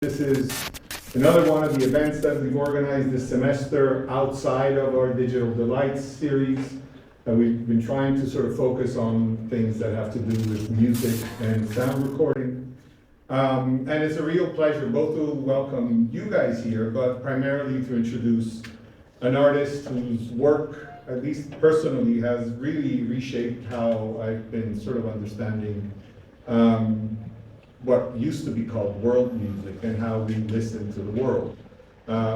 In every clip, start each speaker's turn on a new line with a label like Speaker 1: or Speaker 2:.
Speaker 1: This is another one of the events that we've organized this semester outside of our Digital Delights series. We've been trying to sort of focus on things that have to do with music and sound recording. And it's a real pleasure both to welcome you guys here, but primarily to introduce an artist whose work, at least personally, has really reshaped how I've been sort of understanding what used to be called world music and how we listen to the world,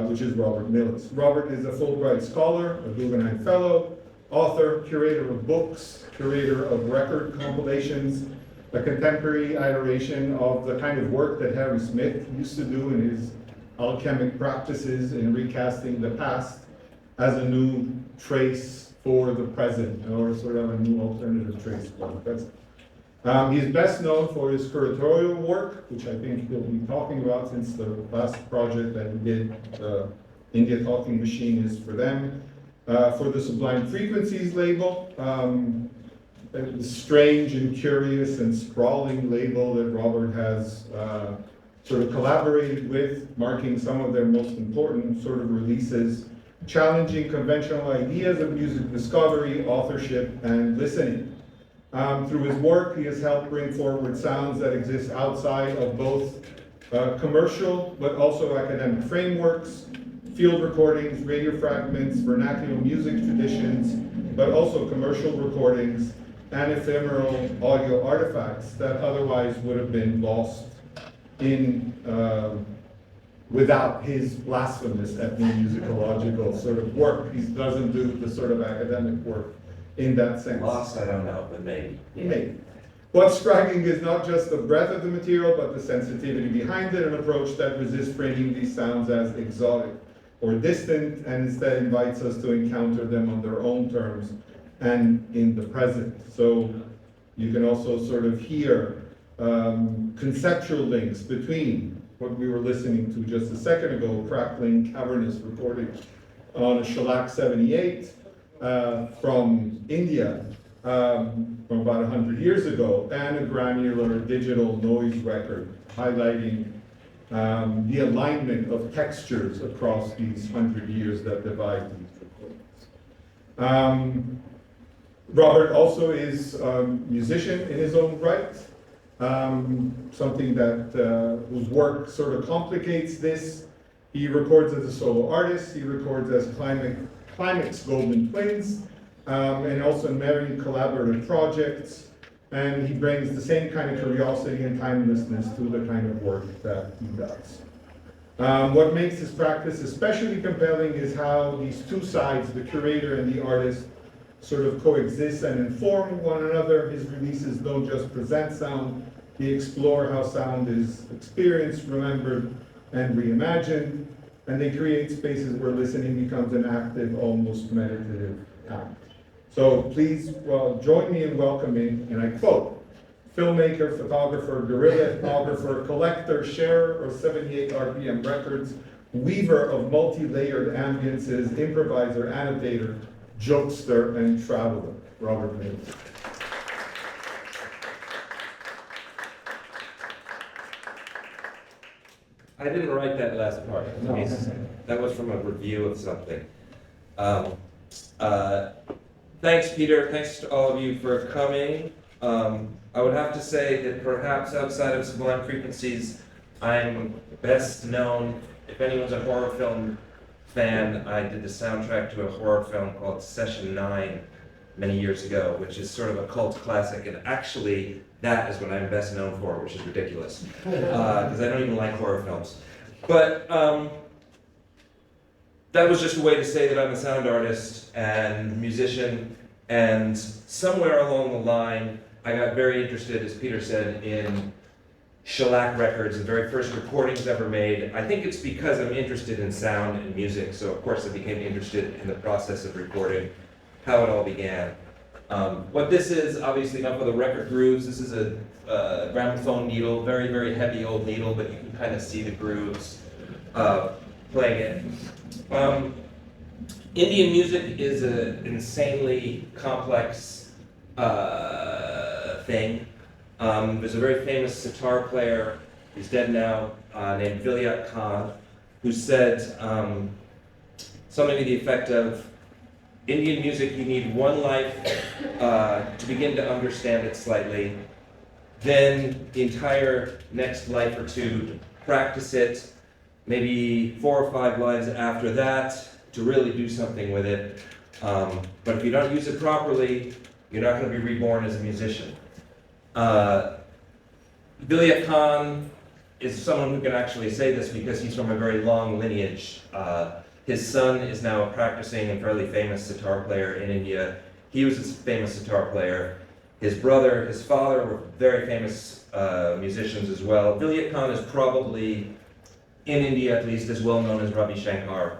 Speaker 1: which is Robert Millis. Robert is a Fulbright Scholar, a Guggenheim Fellow, author, curator of books, curator of record compilations, a contemporary iteration of the kind of work that Harry Smith used to do in his alchemic practices in recasting the past as a new trace for the present, or sort of a new alternative trace for the present. He's best known for his curatorial work, which I think he'll be talking about since the last project that he did, the India Talking Machine, is for them. For the Sublime Frequencies label, the strange and curious and sprawling label that Robert has sort of collaborated with, marking some of their most important sort of releases, challenging conventional ideas of music discovery, authorship, and listening. Through his work, he has helped bring forward sounds that exist outside of both commercial but also academic frameworks, field recordings, radio fragments, vernacular music traditions, but also commercial recordings and ephemeral audio artifacts that otherwise would have been lost in without his blasphemous ethnomusicological sort of work. He doesn't do the sort of academic work in that sense.
Speaker 2: Lost, I don't know, but maybe. Yeah.
Speaker 1: Maybe. What's striking is not just the breadth of the material, but the sensitivity behind it, an approach that resists framing these sounds as exotic or distant, and instead invites us to encounter them on their own terms and in the present. So you can also sort of hear conceptual links between what we were listening to just a second ago, crackling, cavernous recording on a shellac 78, from India from about 100 years ago, and a granular digital noise record highlighting the alignment of textures across these 100 years that divide these recordings. Robert also is a musician in his own right, something that whose work sort of complicates this. He records as a solo artist, he records as Climax Golden Twins, and also in many collaborative projects, and he brings the same kind of curiosity and timelessness to the kind of work that he does. What makes his practice especially compelling is how these two sides, the curator and the artist, sort of coexist and inform one another. His releases don't just present sound, they explore how sound is experienced, remembered, and reimagined. And they create spaces where listening becomes an active, almost meditative act. So please join me in welcoming, and I quote, filmmaker, photographer, guerrilla ethnographer, collector, sharer of 78 RPM records, weaver of multi-layered ambiances, improviser, annotator, jokester, and traveler, Robert Millis.
Speaker 2: I didn't write that last part.
Speaker 1: No.
Speaker 2: That was from a review of something. Thanks, Peter. Thanks to all of you for coming. I would have to say that perhaps outside of Sublime Frequencies, I'm best known, if anyone's a horror film fan, I did the soundtrack to a horror film called Session 9 many years ago, which is sort of a cult classic, and actually that is what I'm best known for, which is ridiculous, because I don't even like horror films. But that was just a way to say that I'm a sound artist and musician, and somewhere along the line, I got very interested, as Peter said, in shellac records, the very first recordings ever made. I think it's because I'm interested in sound and music, so of course I became interested in the process of recording, how it all began. What this is, obviously not for the record grooves. This is a gramophone needle, very, very heavy old needle, but you can kind of see the grooves playing it. Indian music is an insanely complex thing. There's a very famous sitar player who's dead now, named Vilayat Khan, who said something to the effect of, Indian music, you need one life to begin to understand it slightly, then the entire next life or two to practice it, maybe 4 or 5 lives after that to really do something with it. But if you don't use it properly, you're not going to be reborn as a musician. Vilayat Khan is someone who can actually say this because he's from a very long lineage. His son is now a practicing and fairly famous sitar player in India. He was a famous sitar player. His brother, his father were very famous musicians as well. Vilayat Khan is probably, in India at least, as well known as Ravi Shankar.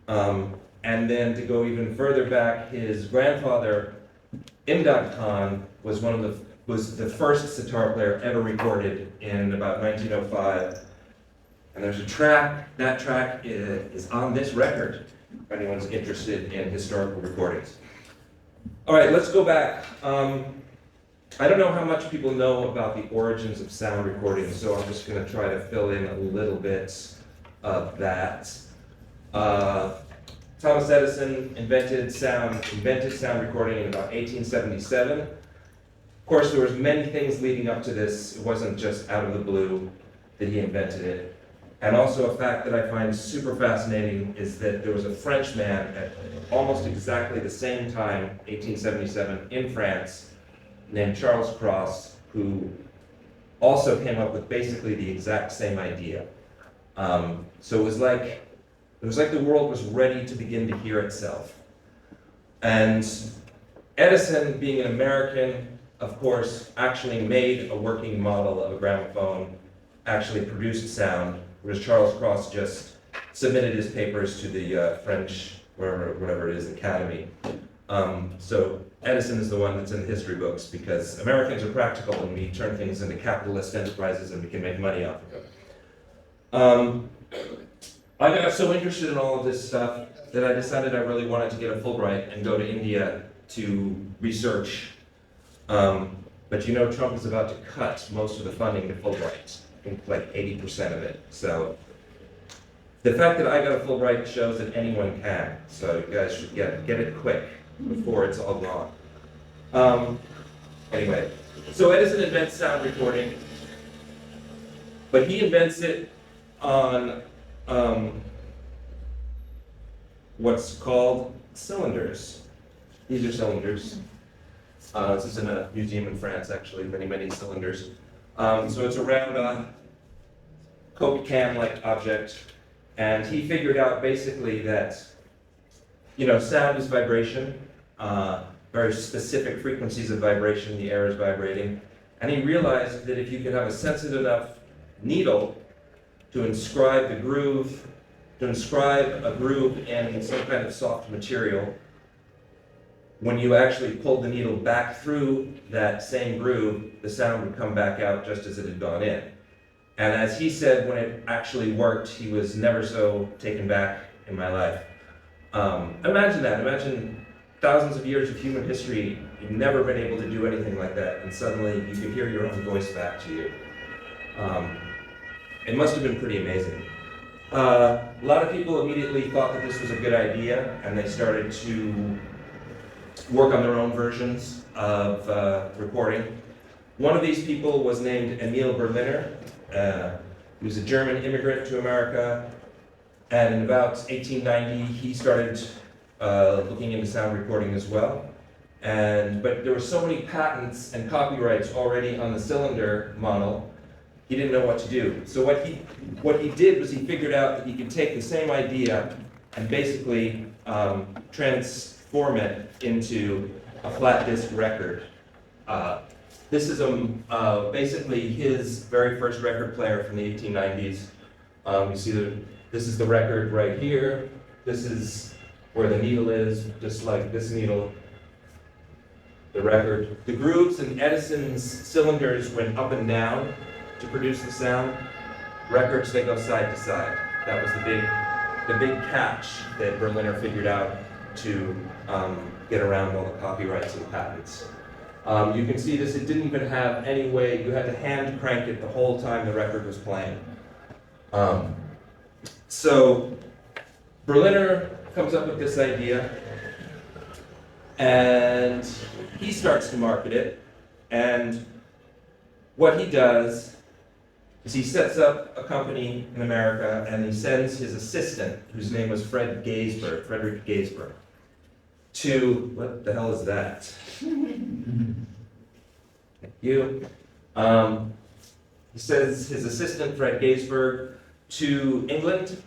Speaker 2: And then to go even further back, his grandfather, Imdad Khan, was the first sitar player ever recorded in about 1905. And there's a track, that track is on this record, if anyone's interested in historical recordings. All right, let's go back. I don't know how much people know about the origins of sound recordings, so I'm just gonna try to fill in a little bit of that. Thomas Edison invented sound recording in about 1877. Of course, there was many things leading up to this. It wasn't just out of the blue that he invented it. And also a fact that I find super fascinating is that there was a Frenchman at almost exactly the same time, 1877, in France, named Charles Cross, who also came up with basically the exact same idea. So it was like the world was ready to begin to hear itself. And Edison, being an American, of course, actually made a working model of a gramophone, actually produced sound, whereas Charles Cross just submitted his papers to the French, whatever it is, Academy. So Edison is the one that's in the history books because Americans are practical and we turn things into capitalist enterprises and we can make money off of them. I got so interested in all of this stuff that I decided I really wanted to get a Fulbright and go to India to research. But you know, Trump is about to cut most of the funding to Fulbright. I think like 80% of it. So the fact that I got a Fulbright shows that anyone can. So you guys should get it quick before it's all gone. Anyway, so Edison invents sound recording, but he invents it on what's called cylinders. These are cylinders. This is in a museum in France, actually, many cylinders. So it's a round Coke can-like object, and he figured out basically that, you know, sound is vibration, very specific frequencies of vibration, the air is vibrating, and he realized that if you could have a sensitive enough needle to inscribe a groove in some kind of soft material, when you actually pulled the needle back through that same groove, the sound would come back out just as it had gone in. And as he said, when it actually worked, he was never so taken back in my life. Imagine that. Imagine thousands of years of human history, you've never been able to do anything like that, and suddenly you could hear your own voice back to you. It must have been pretty amazing. A lot of people immediately thought that this was a good idea, and they started to work on their own versions of recording. One of these people was named Emil Berliner. He was a German immigrant to America, and in about 1890 he started looking into sound recording as well. But there were so many patents and copyrights already on the cylinder model, he didn't know what to do. So what he did was he figured out that he could take the same idea and basically transform it into a flat disc record. This is basically his very first record player from the 1890s. You see this is the record right here. This is where the needle is, just like this needle, the record. The grooves in Edison's cylinders went up and down to produce the sound. Records, they go side to side. That was the big catch that Berliner figured out to get around all the copyrights and patents. You can see this, it didn't even have any way, you had to hand crank it the whole time the record was playing. So Berliner comes up with this idea, and he starts to market it, and what he does is he sets up a company in America, and he sends his assistant, whose name was Frederick Gaisberg, to, what the hell is that? Thank you. He sends his assistant, Fred Gaisberg, to England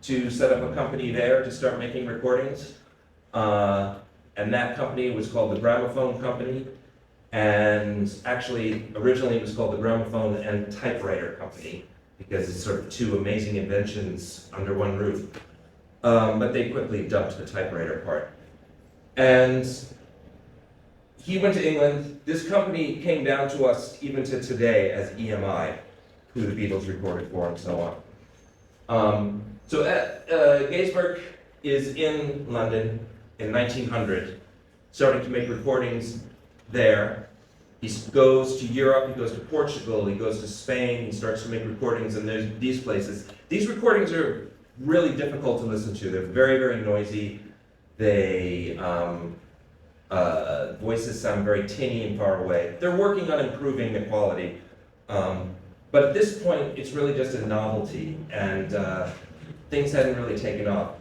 Speaker 2: to set up a company there to start making recordings. And that company was called the Gramophone Company. And actually, originally it was called the Gramophone and Typewriter Company, because it's sort of two amazing inventions under one roof. But they quickly dumped the typewriter part. And he went to England. This company came down to us even to today as EMI, who the Beatles recorded for and so on. Gaisberg is in London in 1900, starting to make recordings there. He goes to Europe, he goes to Portugal, he goes to Spain, he starts to make recordings in these places. These recordings are really difficult to listen to. They're very, very noisy. They, voices sound very tinny and far away. They're working on improving the quality. But at this point, it's really just a novelty, and things hadn't really taken off.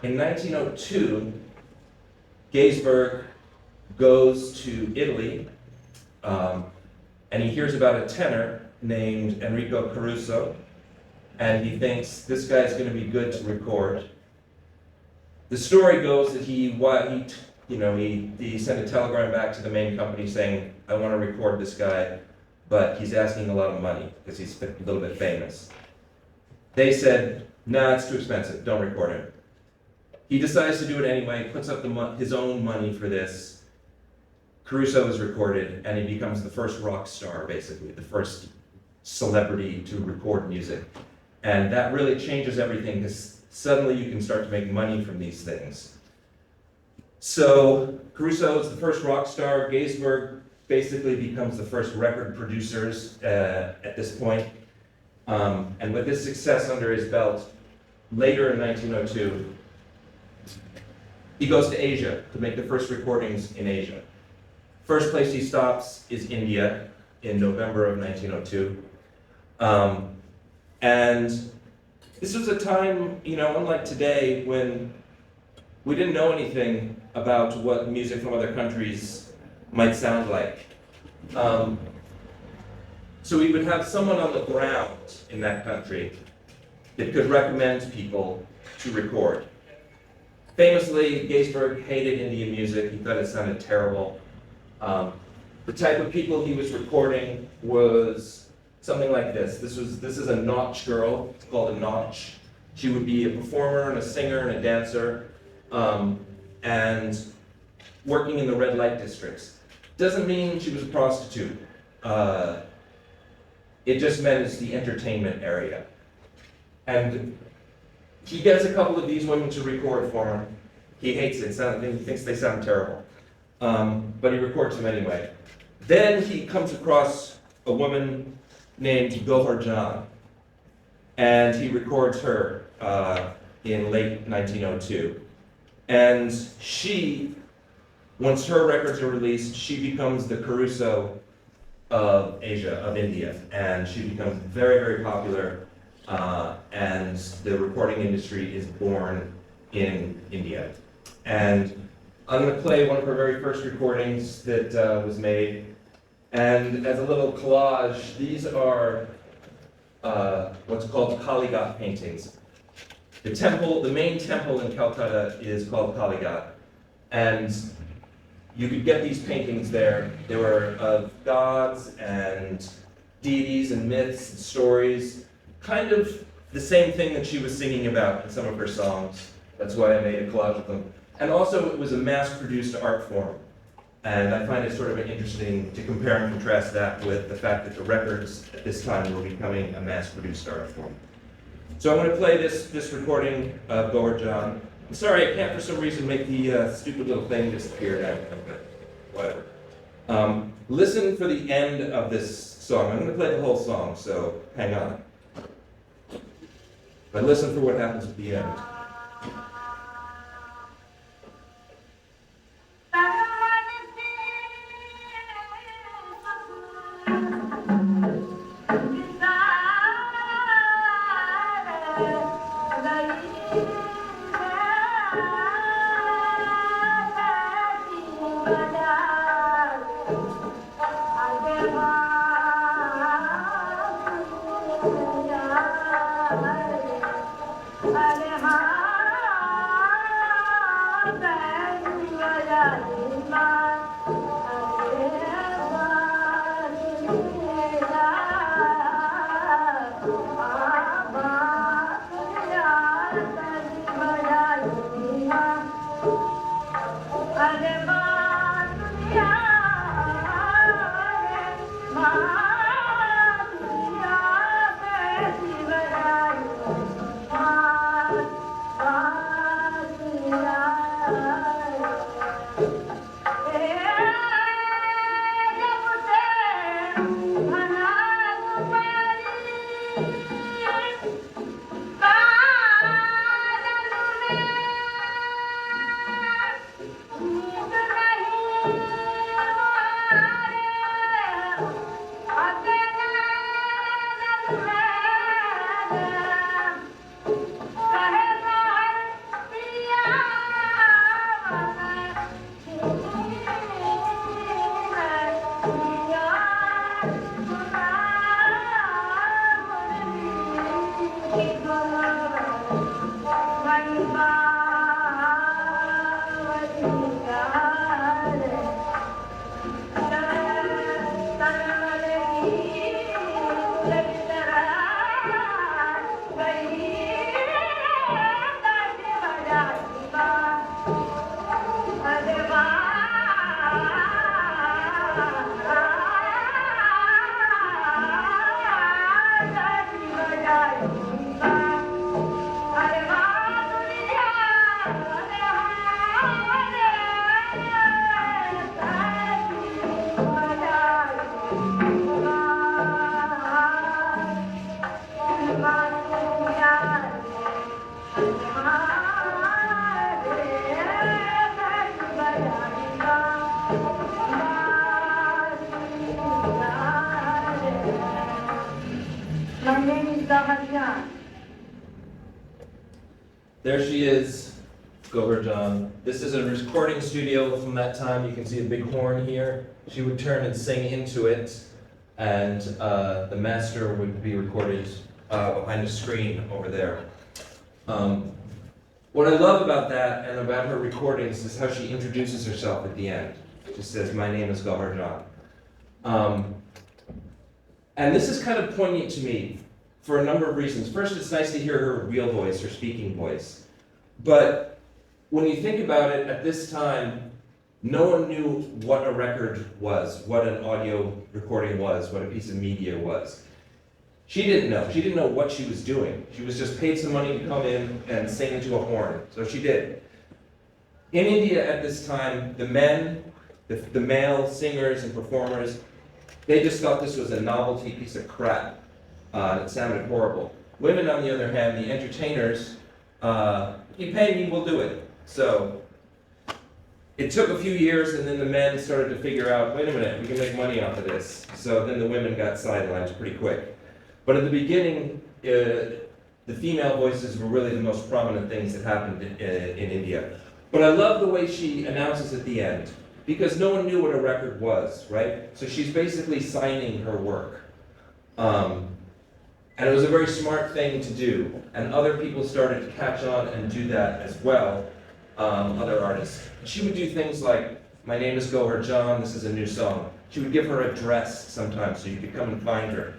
Speaker 2: In 1902, Gaisberg goes to Italy, and he hears about a tenor named Enrico Caruso, and he thinks this guy's going to be good to record. The story goes that he sent a telegram back to the main company saying, I want to record this guy, but he's asking a lot of money because he's a little bit famous. They said, nah, it's too expensive, don't record him. He decides to do it anyway, puts up his own money for this. Caruso is recorded, and he becomes the first rock star, basically, the first celebrity to record music. And that really changes everything, because suddenly you can start to make money from these things. So Caruso is the first rock star. Gaisberg basically becomes the first record producers at this point. And with this success under his belt, later in 1902, he goes to Asia to make the first recordings in Asia. First place he stops is India in November of 1902. And this was a time, unlike today, when we didn't know anything about what music from other countries might sound like. So we would have someone on the ground in that country that could recommend people to record. Famously, Gaisberg hated Indian music. He thought it sounded terrible. The type of people he was recording was something like this. This is a nautch girl. It's called a nautch. She would be a performer and a singer and a dancer, and working in the red light districts. Doesn't mean she was a prostitute. It just meant it's the entertainment area. And he gets a couple of these women to record for him. He hates it. He thinks they sound terrible. But he records them anyway. Then he comes across a woman named Gohar Jan, and he records her in late 1902. And she, once her records are released, she becomes the Caruso of Asia, of India, and she becomes very, very popular, and the recording industry is born in India. And I'm going to play one of her very first recordings that was made, and as a little collage, these are what's called Kalighat paintings. The main temple in Calcutta is called Kalighat, and you could get these paintings there. They were of gods and deities and myths and stories, kind of the same thing that she was singing about in some of her songs. That's why I made a collage of them. And also, it was a mass-produced art form. And I find it sort of interesting to compare and contrast that with the fact that the records at this time were becoming a mass-produced art form. So I'm going to play this recording of Gohar Jan. I'm sorry, I can't for some reason make the stupid little thing disappear now. Whatever. Listen for the end of this song. I'm going to play the whole song, so hang on. But listen for what happens at the end. There she is, Gohar John. This is a recording studio from that time. You can see a big horn here. She would turn and sing into it, and the master would be recorded behind a screen over there. What I love about that and about her recordings is how she introduces herself at the end. She says, "My name is Gohar John." And this is kind of poignant to me for a number of reasons. First, it's nice to hear her real voice, her speaking voice. But when you think about it, at this time, no one knew what a record was, what an audio recording was, what a piece of media was. She didn't know. She didn't know what she was doing. She was just paid some money to come in and sing into a horn. So she did. In India at this time, the men, the male singers and performers, they just thought this was a novelty piece of crap. It sounded horrible. Women, on the other hand, the entertainers, you pay me, we'll do it. So it took a few years, and then the men started to figure out, wait a minute, we can make money off of this. So then the women got sidelined pretty quick. But at the beginning, the female voices were really the most prominent things that happened in India. But I love the way she announces at the end, because no one knew what a record was, right? So she's basically signing her work. And it was a very smart thing to do. And other people started to catch on and do that as well, other artists. She would do things like, "My name is Gohar John, this is a new song." She would give her address sometimes so you could come and find her.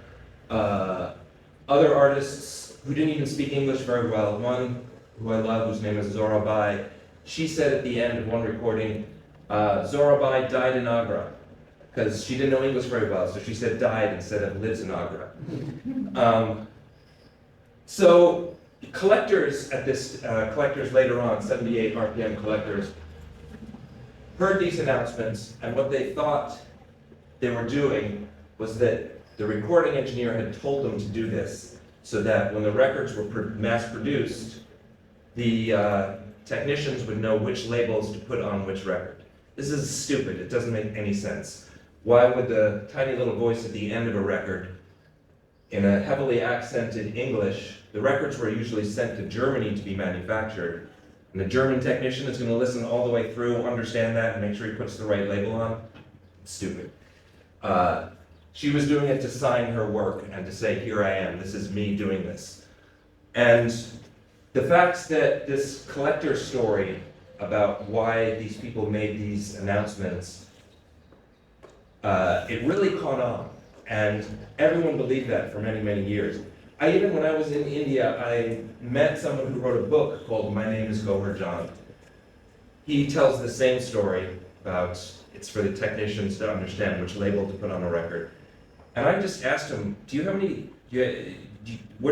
Speaker 2: Other artists who didn't even speak English very well, one who I love, whose name is Zorabai, she said at the end of one recording, Zorabai died in Agra, because she didn't know English very well, so she said died instead of lives in Agra. So collectors at this, collectors later on, 78 RPM collectors, heard these announcements, and what they thought they were doing was that the recording engineer had told them to do this, so that when the records were mass-produced, the technicians would know which labels to put on which record. This is stupid. It doesn't make any sense. Why would the tiny little voice at the end of a record, in a heavily accented English, the records were usually sent to Germany to be manufactured, and the German technician is going to listen all the way through, understand that, and make sure he puts the right label on? Stupid. She was doing it to sign her work and to say, here I am, this is me doing this. And the fact that this collector story about why these people made these announcements, it really caught on. And everyone believed that for many, many years. When I was in India, I met someone who wrote a book called My Name is Gohar John. He tells the same story about it's for the technicians to understand which label to put on a record. And I just asked him, where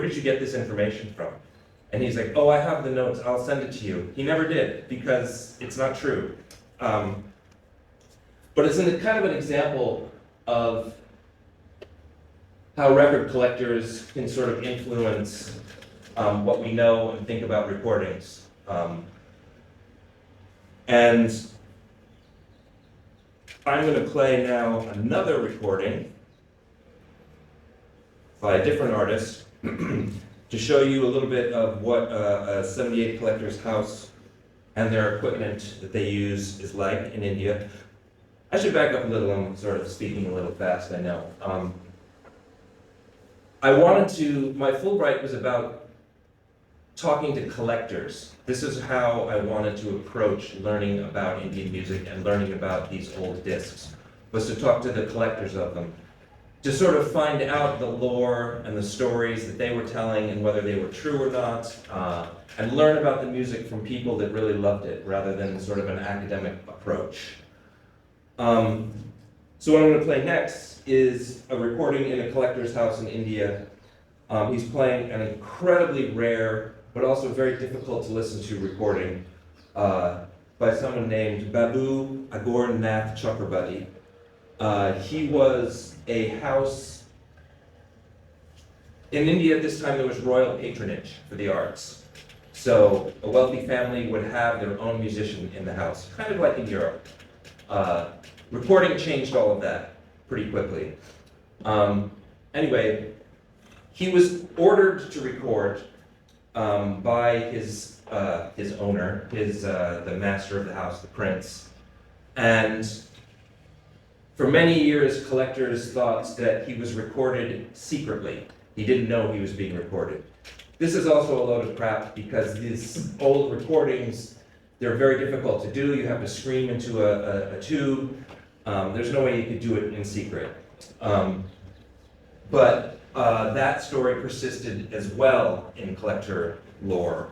Speaker 2: did you get this information from? And he's like, oh, I have the notes, I'll send it to you. He never did, because it's not true. But it's kind of an example of how record collectors can sort of influence what we know and think about recordings. And I'm going to play now another recording by a different artist to show you a little bit of what a 78 collector's house and their equipment that they use is like in India. I should back up a little, I'm sort of speaking a little fast, I know. My Fulbright was about talking to collectors. This is how I wanted to approach learning about Indian music and learning about these old discs, was to talk to the collectors of them, to sort of find out the lore and the stories that they were telling and whether they were true or not, and learn about the music from people that really loved it, rather than sort of an academic approach. So what I'm going to play next is a recording in a collector's house in India. He's playing an incredibly rare, but also very difficult to listen to recording by someone named Babu Agor Nath Chakrabarti. He was a house in India at this time. There was royal patronage for the arts, so a wealthy family would have their own musician in the house, kind of like in Europe. Recording changed all of that pretty quickly. Anyway, he was ordered to record by his owner, the master of the house, the prince, and for many years, collectors thought that he was recorded secretly. He didn't know he was being recorded. This is also a load of crap, because these old recordings, they're very difficult to do. You have to scream into a tube. There's no way you could do it in secret. But that story persisted as well in collector lore.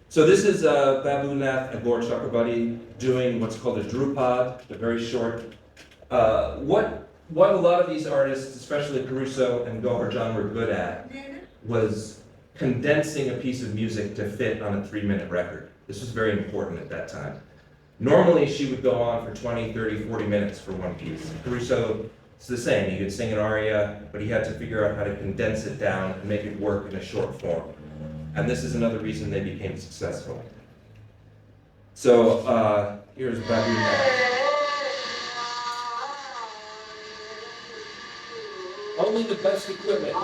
Speaker 2: So this is Babu Nath Agor Chakrabarti doing what's called a drupad, a very short. What a lot of these artists, especially Caruso and Gohar John, were good at was condensing a piece of music to fit on a 3-minute record. This was very important at that time. Normally she would go on for 20, 30, 40 minutes for one piece. Caruso, it's the same. He could sing an aria, but he had to figure out how to condense it down and make it work in a short form. And this is another reason they became successful. So here's Babu Nath. Only the best equipment.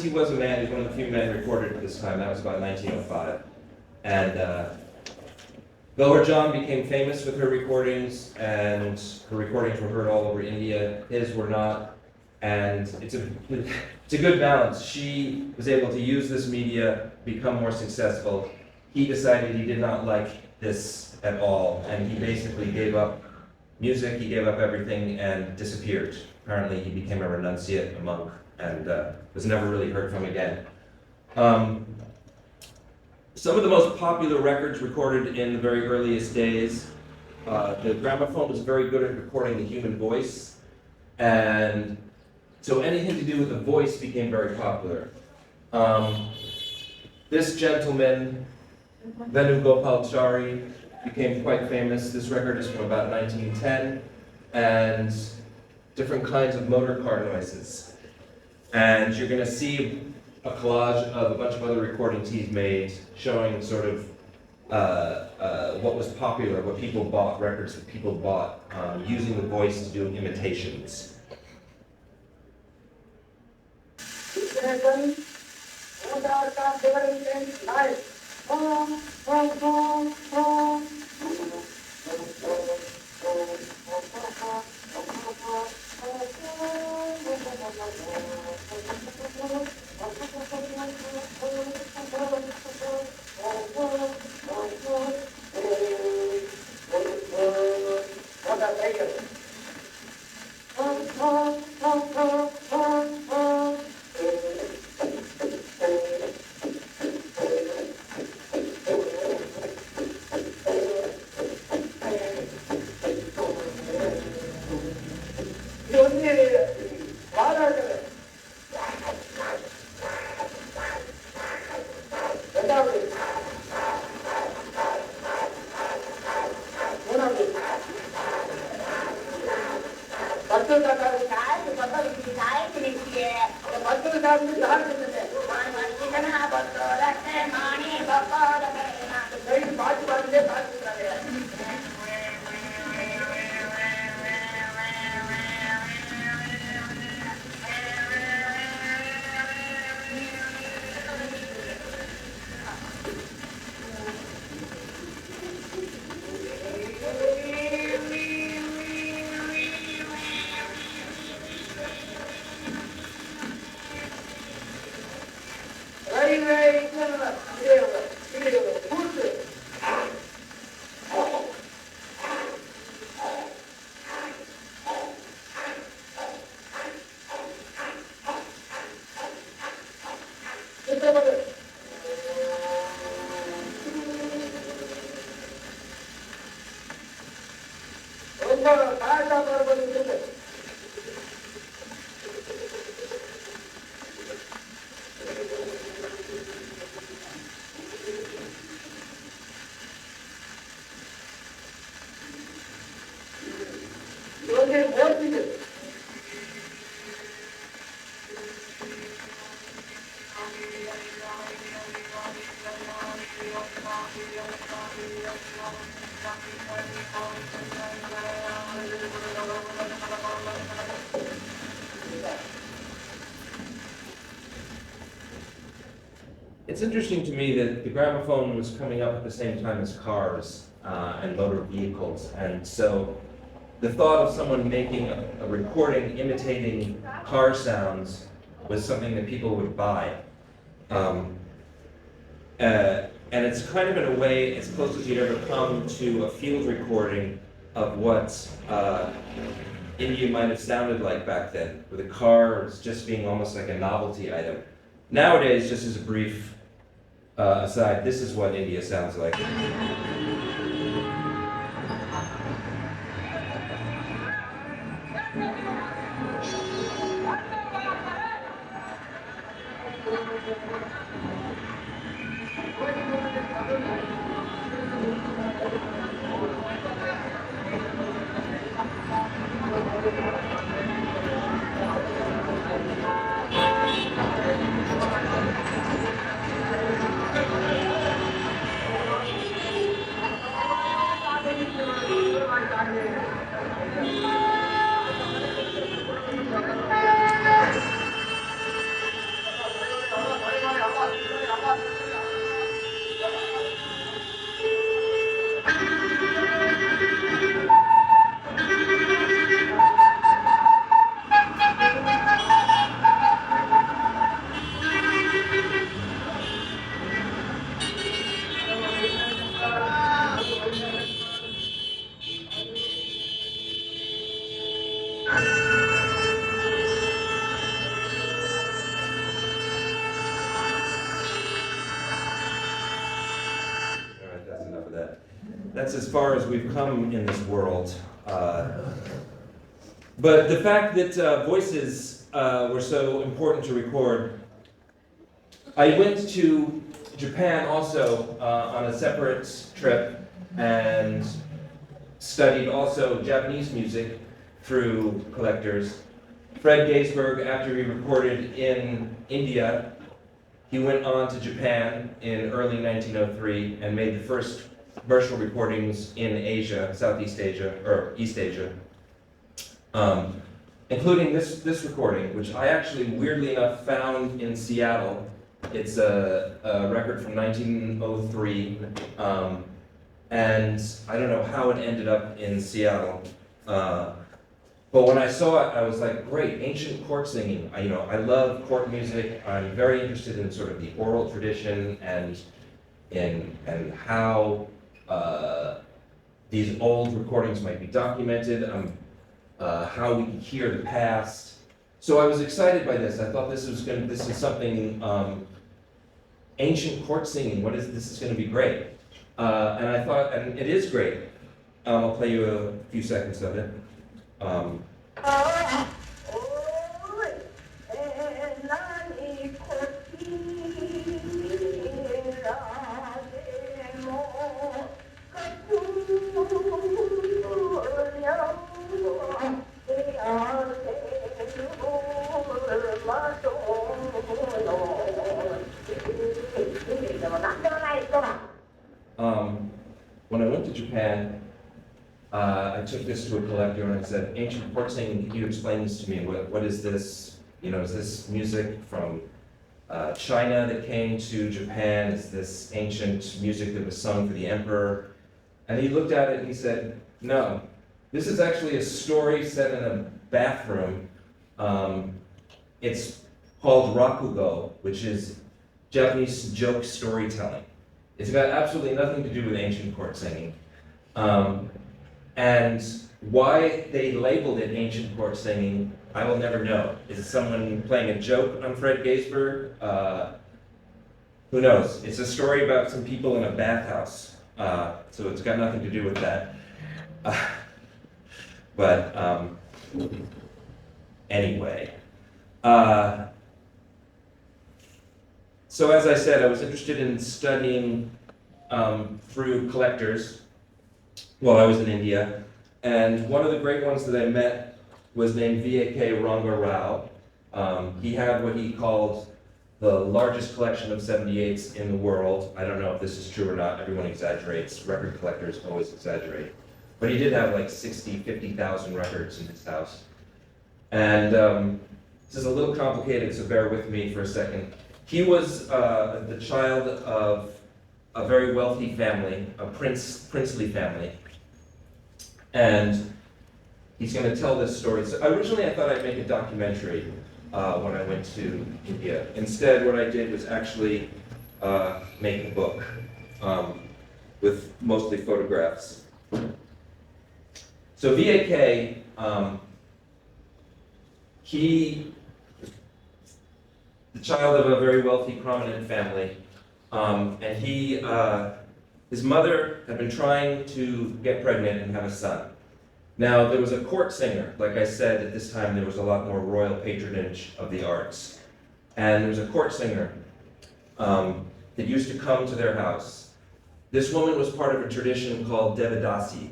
Speaker 2: He was a man, he was one of the few men recorded at this time, that was about 1905. And though her John became famous with her recordings, and her recordings were heard all over India, his were not. And it's a good balance. She was able to use this media, become more successful. He decided he did not like this at all, and he basically gave up music, he gave up everything, and disappeared. Apparently he became a renunciate, a monk, and was never really heard from again. Some of the most popular records recorded in the very earliest days, the gramophone was very good at recording the human voice, and so anything to do with the voice became very popular. This gentleman, Venugopalchari, became quite famous. This record is from about 1910, and different kinds of motor car noises. And you're going to see a collage of a bunch of other recordings he's made showing sort of what was popular, what people bought, records that people bought, using the voice to do imitations. It's interesting to me that the gramophone was coming up at the same time as cars and motor vehicles, and so the thought of someone making a recording imitating car sounds was something that people would buy. And it's kind of, in a way, as close as you'd ever come to a field recording of what India might have sounded like back then, with a car just being almost like a novelty item. Nowadays, just as a brief aside, this is what India sounds like. That's as far as we've come in this world. But the fact that voices were so important to record, I went to Japan also on a separate trip and studied also Japanese music through collectors. Fred Gaisberg, after he recorded in India, he went on to Japan in early 1903 and made the first commercial recordings in Asia, Southeast Asia, or East Asia, including this recording, which I actually, weirdly enough, found in Seattle. It's a record from 1903, and I don't know how it ended up in Seattle. But when I saw it, I was like, great, ancient court singing. I love court music. I'm very interested in sort of the oral tradition and how these old recordings might be documented, how we can hear the past. So I was excited by this. I thought this is something ancient court singing. This is going to be great. And I thought, and it is great. I'll play you a few seconds of it. When I went to Japan, I took this to a collector and I said, ancient court singing, can you explain this to me? What is this? Is this music from China that came to Japan? Is this ancient music that was sung for the emperor? And he looked at it and he said, no, this is actually a story set in a bathroom. It's called rakugo, which is Japanese joke storytelling. It's got absolutely nothing to do with ancient court singing. And why they labeled it ancient court singing, I will never know. Is it someone playing a joke on Fred Gaisberg? Who knows? It's a story about some people in a bathhouse. So it's got nothing to do with that. But anyway. So as I said, I was interested in studying through collectors while I was in India. And one of the great ones that I met was named V.A.K. Ranga Rao. He had what he called the largest collection of 78s in the world. I don't know if this is true or not. Everyone exaggerates. Record collectors always exaggerate. But he did have like 50,000 records in his house. And this is a little complicated, so bear with me for a second. He was the child of a very wealthy family, a princely family. And he's going to tell this story. So originally I thought I'd make a documentary when I went to India. Instead, what I did was actually make a book with mostly photographs. So V.A.K., the child of a very wealthy, prominent family, and his mother had been trying to get pregnant and have a son. Now, there was a court singer. Like I said, at this time there was a lot more royal patronage of the arts. And there was a court singer that used to come to their house. This woman was part of a tradition called Devadasi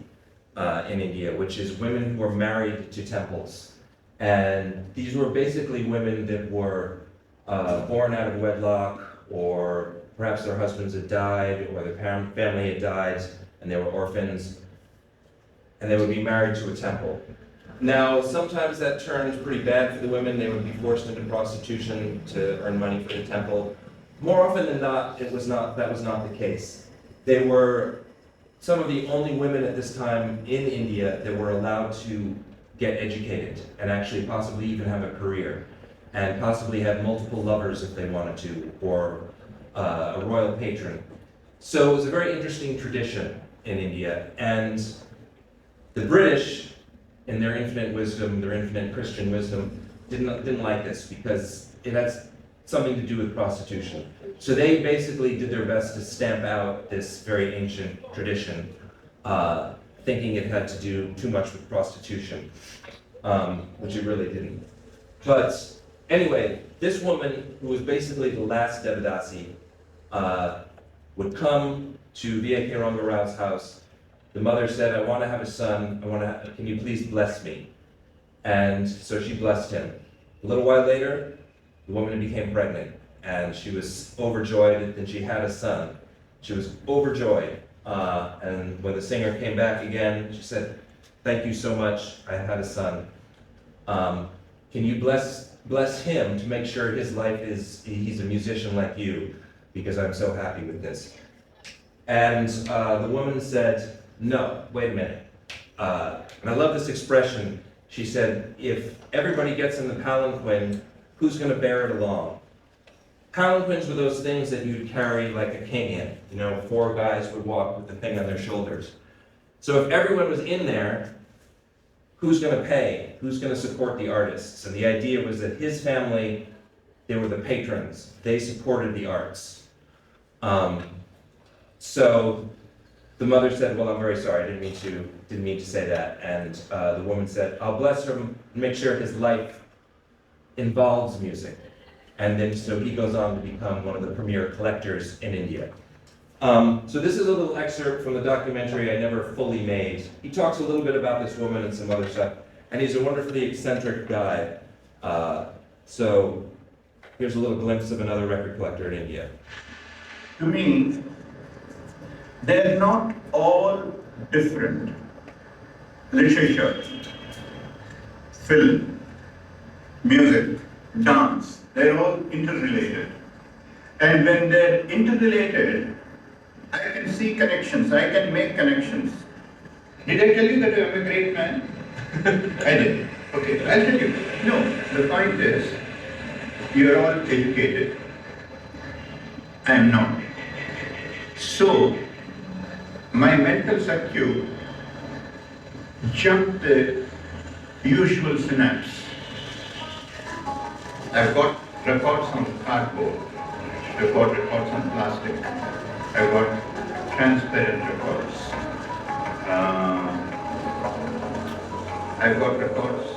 Speaker 2: in India, which is women who were married to temples. And these were basically women that were born out of wedlock, or perhaps their husbands had died, or their family had died, and they were orphans. and they would be married to a temple. Now, sometimes that turned pretty bad for the women. They would be forced into prostitution to earn money for the temple. More often than not, that was not the case. They were some of the only women at this time in India that were allowed to get educated and actually possibly even have a career, and possibly have multiple lovers if they wanted to, or a royal patron. So it was a very interesting tradition in India, and the British, in their infinite wisdom, their infinite Christian wisdom, didn't like this because it has something to do with prostitution. So they basically did their best to stamp out this very ancient tradition, thinking it had to do too much with prostitution, which it really didn't. But anyway, this woman, who was basically the last Devadasi, would come to V.A.K. Ranga Rao's house. The mother said, I want to have a son, can you please bless me? And so she blessed him. A little while later, the woman became pregnant, and she was overjoyed that she had a son. She was overjoyed, and when the singer came back again, she said, thank you so much, I had a son. Can you bless him to make sure his life he's a musician like you, because I'm so happy with this. And the woman said, no, wait a minute. And I love this expression. She said, if everybody gets in the palanquin, who's going to bear it along? Palanquins were those things that you'd carry like a king in. You know, 4 guys would walk with the thing on their shoulders. So if everyone was in there, who's going to pay? Who's going to support the artists? And the idea was that his family, they were the patrons. They supported the arts. So the mother said, well, I'm very sorry, I didn't mean to say that. And the woman said, I'll bless him and make sure his life involves music. And then so he goes on to become one of the premier collectors in India. So this is a little excerpt from the documentary I never fully made. He talks a little bit about this woman and some other stuff, and he's a wonderfully eccentric guy. So here's a little glimpse of another record collector in India.
Speaker 3: To me, they're not all different. Literature, film, music, dance, they're all interrelated. And when they're interrelated, I can see connections, I can make connections. Did I tell you that I'm a great man? I did. Okay, I'll tell you. No, the point is, you're all educated. I am not. So, my mental circuit jumped the usual synapse. I've got records on cardboard, I've got records on plastic, I've got transparent records, I've got records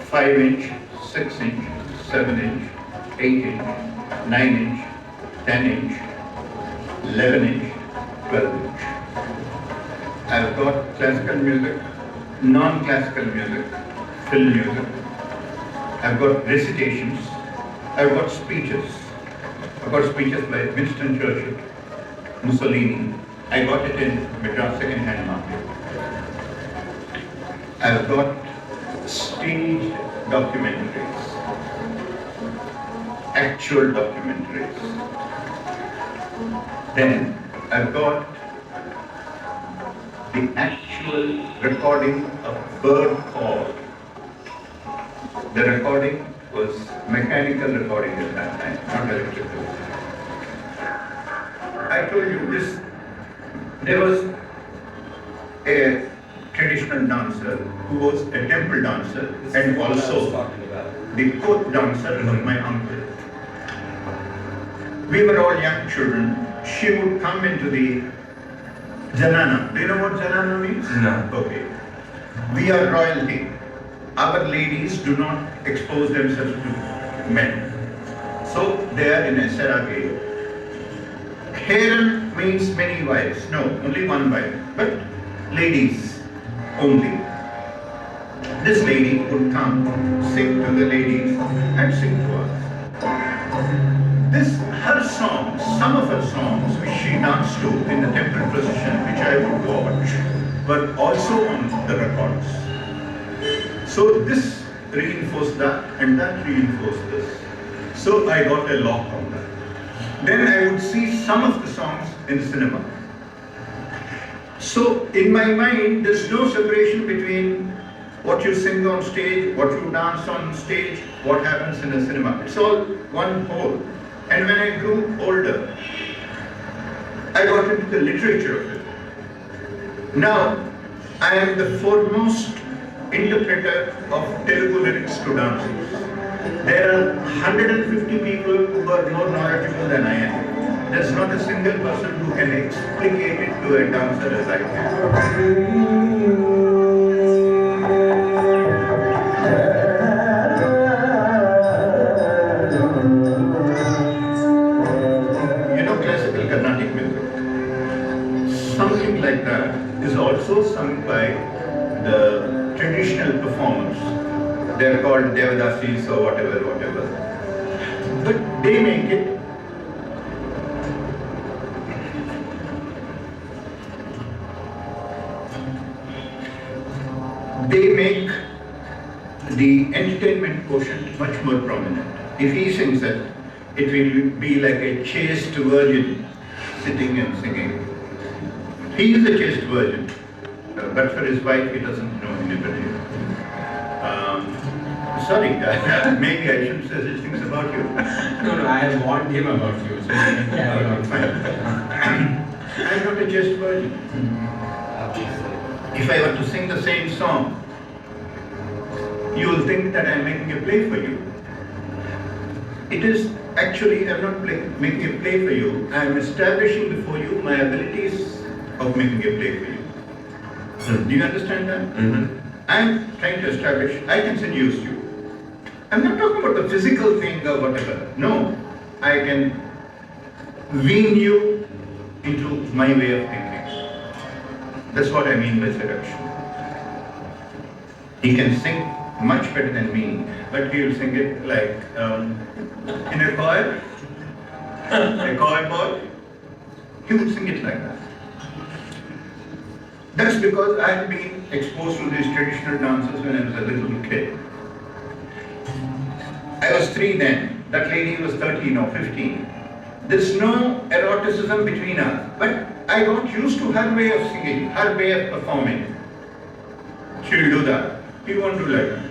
Speaker 3: 5-inch, 6-inch, 7-inch, 8-inch, 9-inch, 10-inch, 11-inch, 12-inch. I've got classical music, non-classical music, film music. I've got recitations. I've got speeches. I've got speeches by Winston Churchill, Mussolini. I got it in Madras second-hand market. I've got staged documentaries, actual documentaries. Then I've got the actual recording of bird call. The recording was mechanical recording at that time, not electrical. I told you this, there was a traditional dancer who was a temple dancer and also the court dancer was my uncle. We were all young children. She would come into the Janana. Do you know what Janana means?
Speaker 2: No.
Speaker 3: Okay. We are royalty. Our ladies do not expose themselves to men. So they are in a sarage. Harem means many wives. No, only one wife. But ladies only. This lady would come, sing to the ladies and sing to us. This, her songs, some of her songs, which she danced to in the temple procession, which I would watch, were also on the records. So this reinforced that, and that reinforced this. So I got a lock on that. Then I would see some of the songs in cinema. So in my mind, there's no separation between what you sing on stage, what you dance on stage, what happens in a cinema. It's all one whole. And when I grew older, I got into the literature of it. Now, I am the foremost interpreter of Telugu lyrics to dances. There are 150 people who are more knowledgeable than I am. There's not a single person who can explicate it to a dancer as I can. Something like that is also sung by the traditional performers. They're called Devadasis or whatever. But they make it the entertainment quotient much more prominent. If he sings it, it will be like a chaste virgin sitting and singing. He is a chaste virgin, but for his wife he doesn't know anybody. Sorry, maybe I shouldn't say such things about you.
Speaker 4: No, I have warned him about you, so you can carry on.
Speaker 3: I'm not a chaste virgin. If I were to sing the same song, you will think that I'm making a play for you. It is actually, I'm not making a play for you, I'm establishing before you my abilities of making a play for you. Do you understand that?
Speaker 2: Mm-hmm.
Speaker 3: I'm trying to establish, I can seduce you. I'm not talking about the physical thing or whatever. No, I can wean you into my way of thinking. That's what I mean by seduction. He can sing much better than me, but he will sing it like in a choir, a choir boy. He will sing it like that. That's because I have been exposed to these traditional dances when I was a little kid. I was 3 then, that lady was 13 or 15. There's no eroticism between us, but I got used to her way of singing, her way of performing. She will do that. He won't do like that.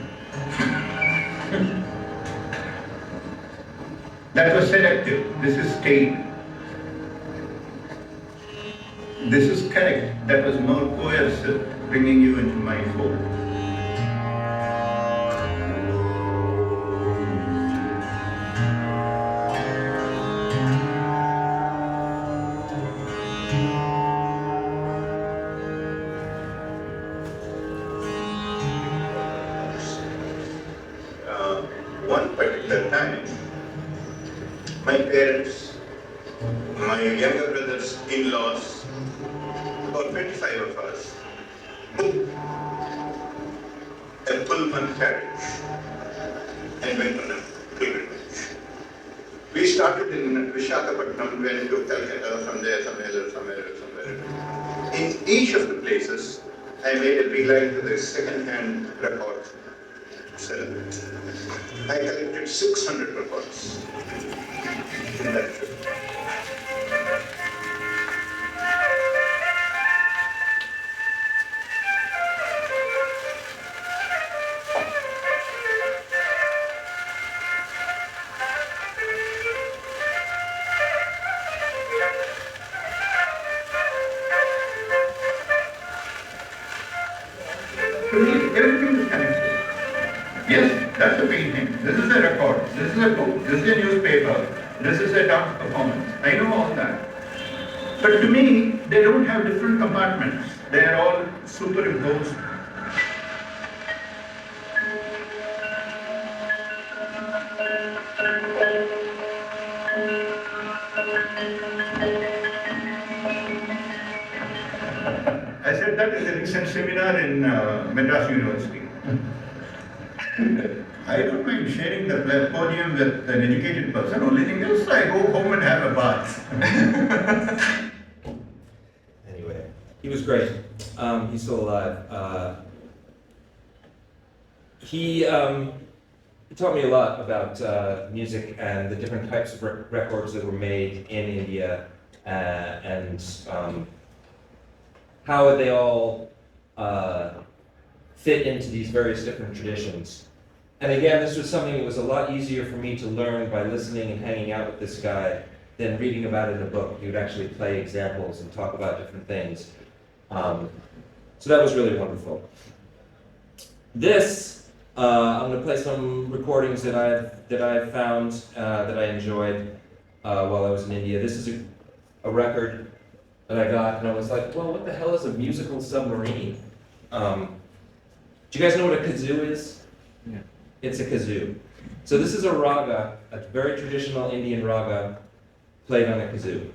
Speaker 3: That was selective. This is stayed. This is correct. That was more coercive, bringing you into my fold. One particular time, my parents, my younger brothers, in-laws, about 25 of us, booked a Pullman carriage and went on a pilgrimage. We started in Visakhapatnam, went to Calcutta, from there, somewhere. In each of the places, I made a beeline to the second-hand record seller. I collected 600 records in that trip. Everything is connected. Yes, that's the main thing. This is a record, this is a book, this is a newspaper, this is a dance performance. I know all that. But to me, they don't have different compartments. They are all superimposed. I said that is a recent seminar in Madras University. I don't mind sharing the podium with an educated person. Only thing is, I go home and have a bath.
Speaker 2: Anyway, he was great. He's still alive. He taught me a lot about music and the different types of records that were made in India and how they all fit into these various different traditions. And again, this was something that was a lot easier for me to learn by listening and hanging out with this guy than reading about it in a book. He would actually play examples and talk about different things. So that was really wonderful. This, I'm going to play some recordings that I've found that I enjoyed while I was in India. This is a record that I got, and I was like, well, what the hell is a musical submarine? Do you guys know what a kazoo is?
Speaker 4: Yeah.
Speaker 2: It's a kazoo. So this is a raga, a very traditional Indian raga, played on a kazoo.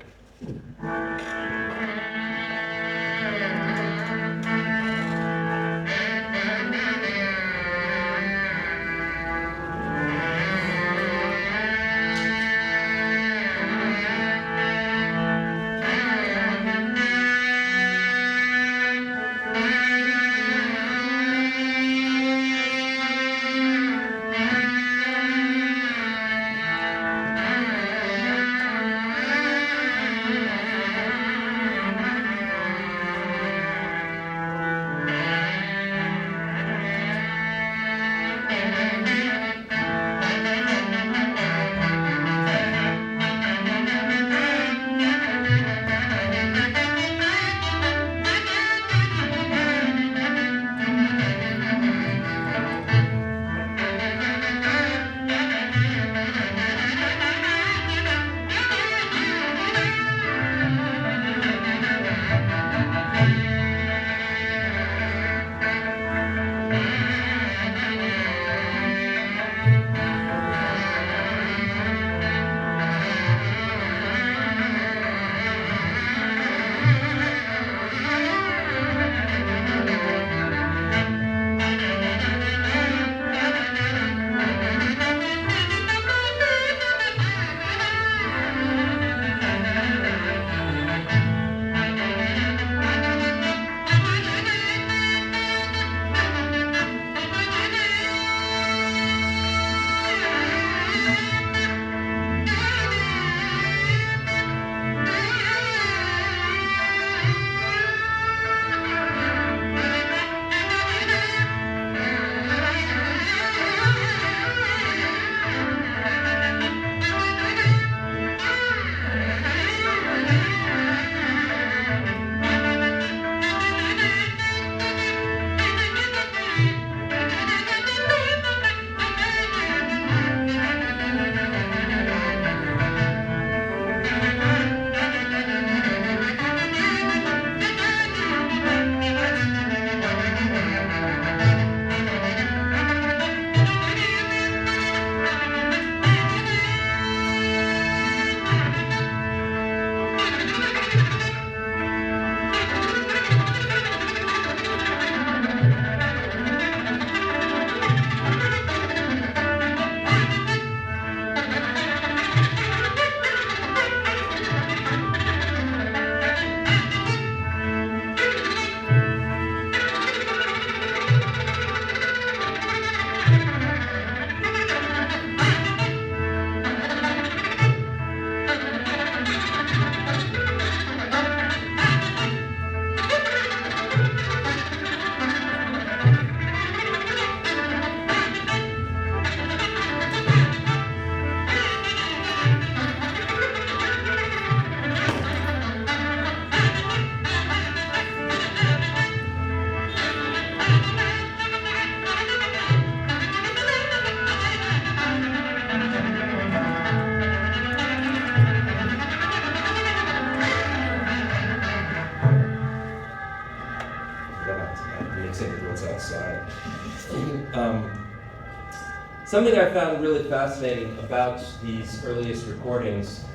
Speaker 2: Something I found really fascinating about these earliest recordings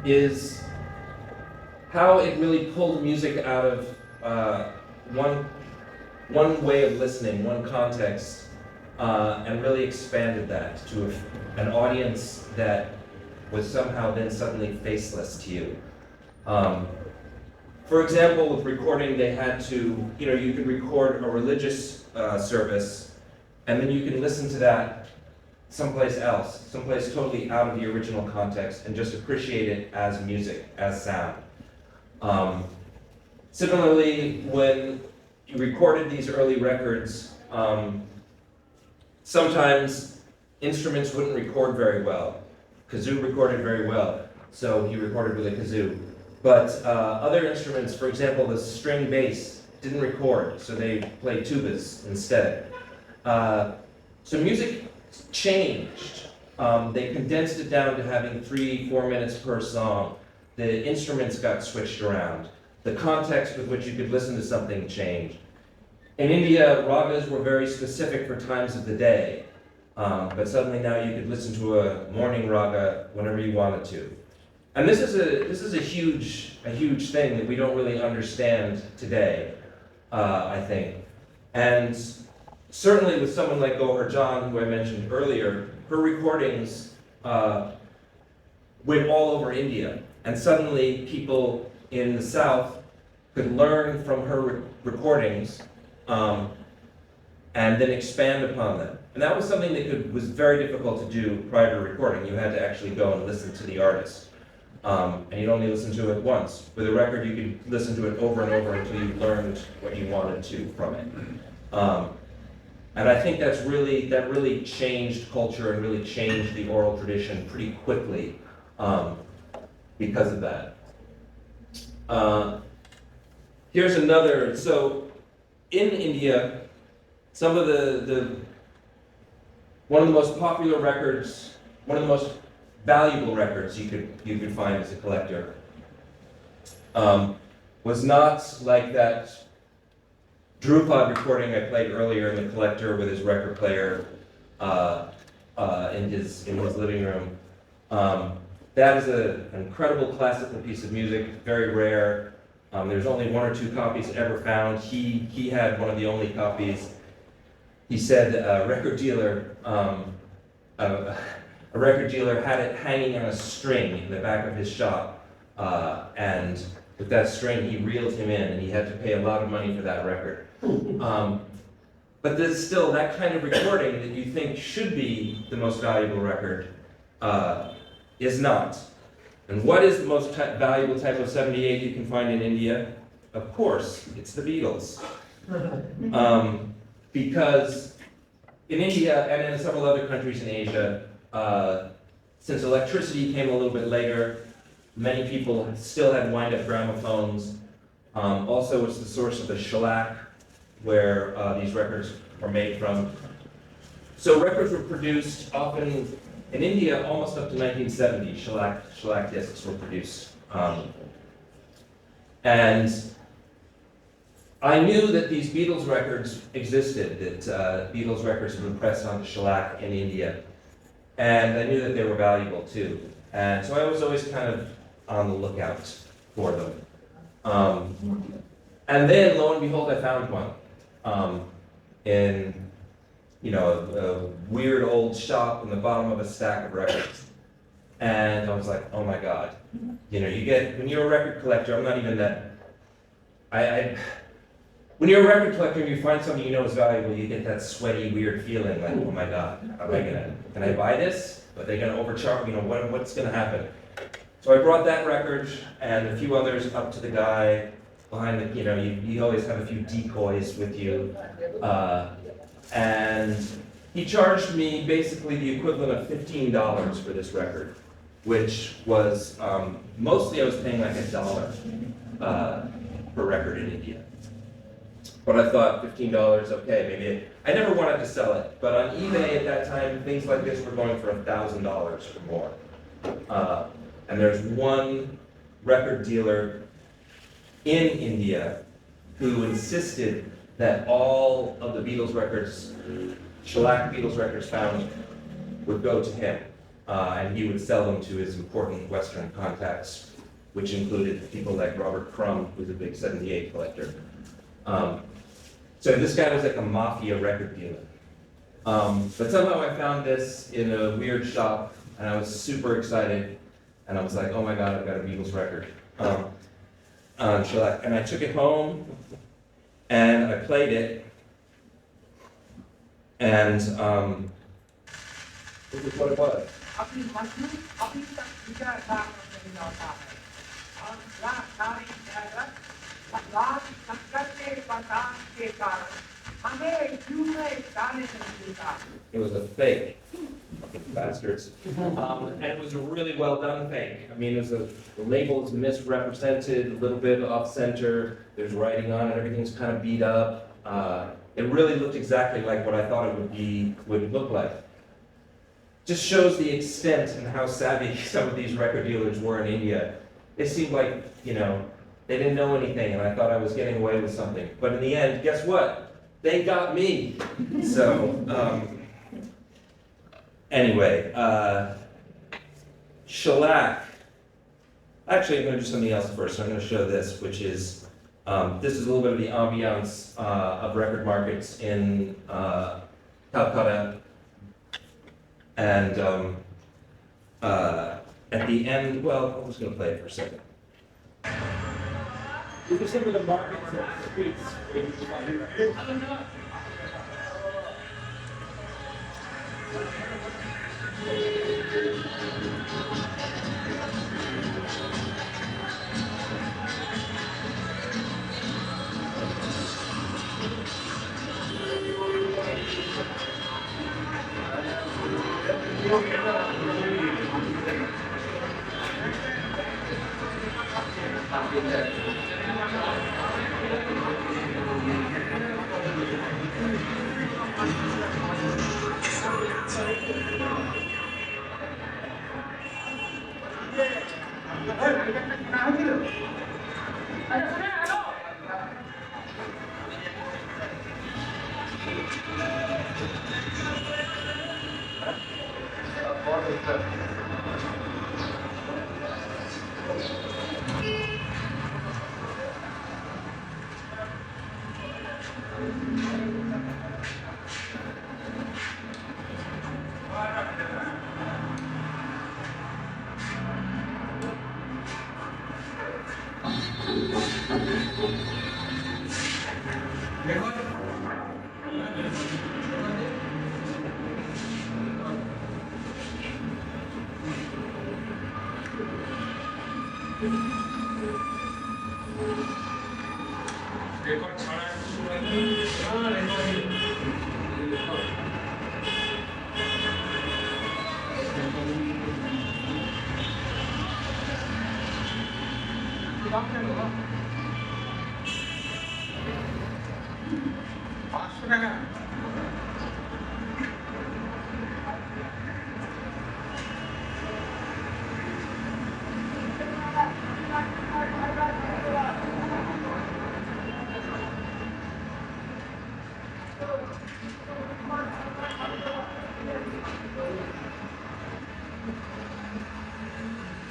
Speaker 2: is how it really pulled music out of one way of listening, one context, and really expanded that to an audience that was somehow then suddenly faceless to you. For example, with recording, they had to, you could record a religious service, and then you can listen to that someplace else, someplace totally out of the original context, and just appreciate it as music, as sound. Similarly, when you recorded these early records, sometimes instruments wouldn't record very well. Kazoo recorded very well, so he recorded with a kazoo. But other instruments, for example, the string bass, didn't record, so they played tubas instead. So music changed. They condensed it down to having 3-4 minutes per song. The instruments got switched around. The context with which you could listen to something changed. In India, ragas were very specific for times of the day, but suddenly now you could listen to a morning raga whenever you wanted to. And this is a huge thing that we don't really understand today, I think. And certainly with someone like Gohar Jan, who I mentioned earlier, her recordings went all over India. And suddenly people in the South could learn from her recordings and then expand upon them. And that was something that was very difficult to do prior to recording. You had to actually go and listen to the artist. And you'd only listen to it once. With a record, you could listen to it over and over until you learned what you wanted to from it. And I think that really changed culture and really changed the oral tradition pretty quickly because of that. Here's another. So in India, some of one of the most popular records, one of the most valuable records you could find as a collector was not like that Drupad recording I played earlier in the collector with his record player in his living room. That is an incredible classical piece of music, very rare. There's only 1 or 2 copies ever found. He had one of the only copies. He said a record dealer had it hanging on a string in the back of his shop, and with that string he reeled him in, and he had to pay a lot of money for that record. But there's still that kind of recording that you think should be the most valuable record is not. And what is the most valuable type of 78 you can find in India? Of course, it's the Beatles. Because in India and in several other countries in Asia, since electricity came a little bit later, many people still had wind-up gramophones. Also, it's the source of the shellac, where these records are made from. So records were produced often in India almost up to 1970. Shellac discs were produced. And I knew that these Beatles records existed, that Beatles records had been pressed onto shellac in India. And I knew that they were valuable too. And so I was always kind of on the lookout for them. And then, lo and behold, I found one in a weird old shop in the bottom of a stack of records. And I was like, oh my God. When you're a record collector, I'm not even that, when you're a record collector and you find something you know is valuable, you get that sweaty, weird feeling like, oh my God, can I buy this? Are they gonna overcharge? What's gonna happen? So I brought that record and a few others up to the guy behind the, you always have a few decoys with you. And he charged me basically the equivalent of $15 for this record, which was, mostly I was paying like $1 per record in India. But I thought $15, okay, maybe I never wanted to sell it. But on eBay at that time, things like this were going for $1,000 or more. And there's one record dealer in India who insisted that all of the Beatles records, shellac Beatles records found, would go to him. And he would sell them to his important Western contacts, which included people like Robert Crumb, who's a big 78 collector. So this guy was like a mafia record dealer. But somehow I found this in a weird shop, and I was super excited, and I was like, oh my god, I've got a Beatles record. On shellac. And I took it home, and I played it, and this is what it was. It was a fake. Fucking bastards. And it was a really well done fake. I mean, the label is misrepresented, a little bit off center, there's writing on it, everything's kind of beat up. It really looked exactly like what I thought it would look like. Just shows the extent and how savvy some of these record dealers were in India. It seemed like, you know, they didn't know anything, and I thought I was getting away with something. But in the end, guess what? They got me. So, anyway, shellac. Actually, I'm going to do something else first. I'm going to show this, which is, this is a little bit of the ambiance of record markets in Calcutta. And at the end, well, I'm just going to play it for a second. You can see where the markets and the streets.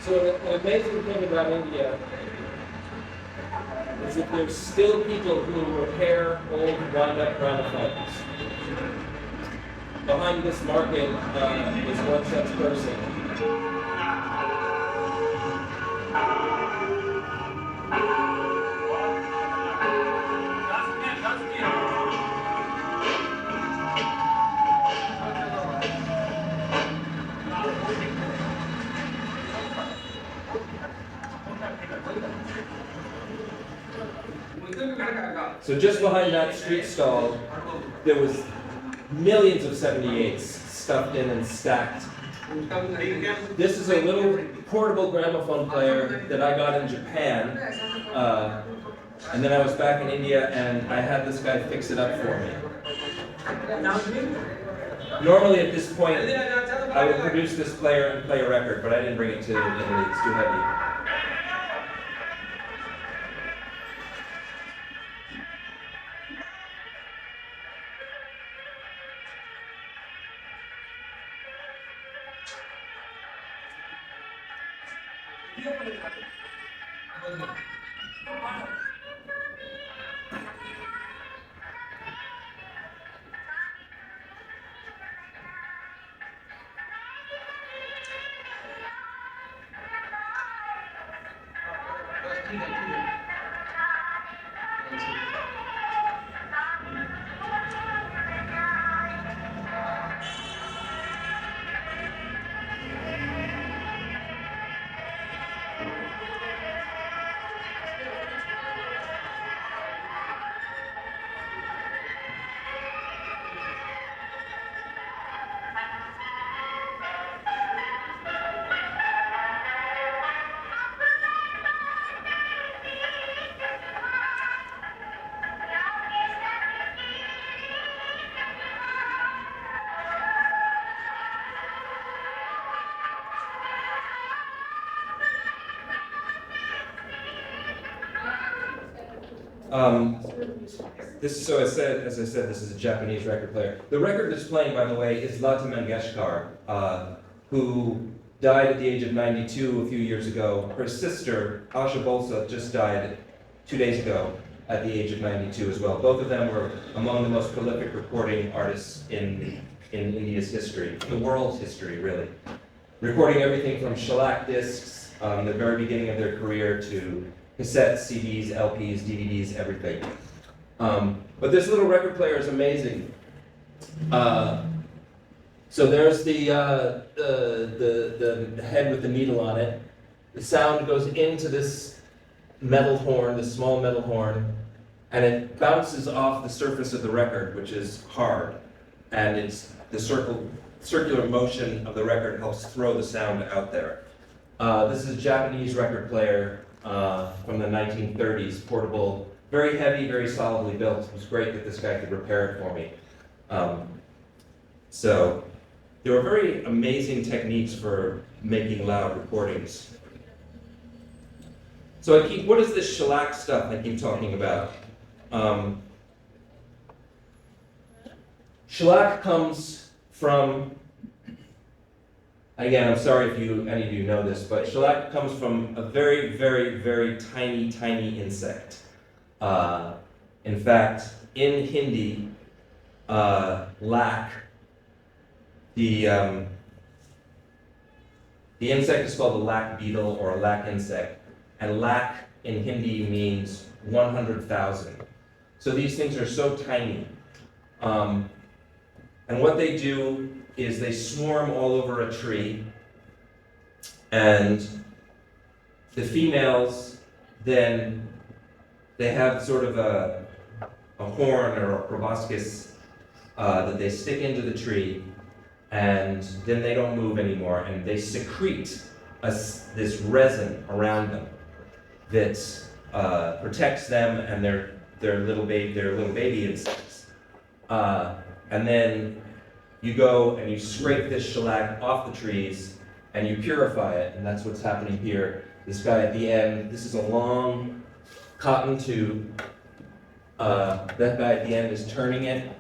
Speaker 2: So the amazing thing about India is that there's still people who repair old wind-up gramophones. Behind this market is one such person. So just behind that street stall, there was millions of 78s stuffed in and stacked. This is a little portable gramophone player that I got in Japan, and then I was back in India and I had this guy fix it up for me. Normally at this point, I would produce this player and play a record, but I didn't bring it to Italy, it's too heavy. So as I said, this is a Japanese record player. The record that's playing, by the way, is Lata Mangeshkar, who died at the age of 92 a few years ago. Her sister, Asha Bolsa, just died 2 days ago at the age of 92 as well. Both of them were among the most prolific recording artists in India's history, the world's history, really. Recording everything from shellac discs, the very beginning of their career, to cassettes, CDs, LPs, DVDs, everything. But this little record player is amazing. So there's the head with the needle on it. The sound goes into this metal horn, this small metal horn, and it bounces off the surface of the record, which is hard. And it's the circular motion of the record helps throw the sound out there. This is a Japanese record player from the 1930s, portable, very heavy, very solidly built. It was great that this guy could repair it for me. So there were very amazing techniques for making loud recordings. So what is this shellac stuff I keep talking about? Shellac comes from, again, I'm sorry if any of you know this, but shellac comes from a very, very, very tiny, tiny insect. In fact, in Hindi, lac, the insect is called a lac beetle or a lac insect, and lac in Hindi means 100,000. So these things are so tiny. And what they do is they swarm all over a tree, and the females then, they have sort of a horn or a proboscis that they stick into the tree, and then they don't move anymore, and they secrete this resin around them that protects them and their little baby insects. And then you go and you scrape this shellac off the trees and you purify it, and that's what's happening here. This guy at the end, this is a long cotton tube. That guy at the end is turning it,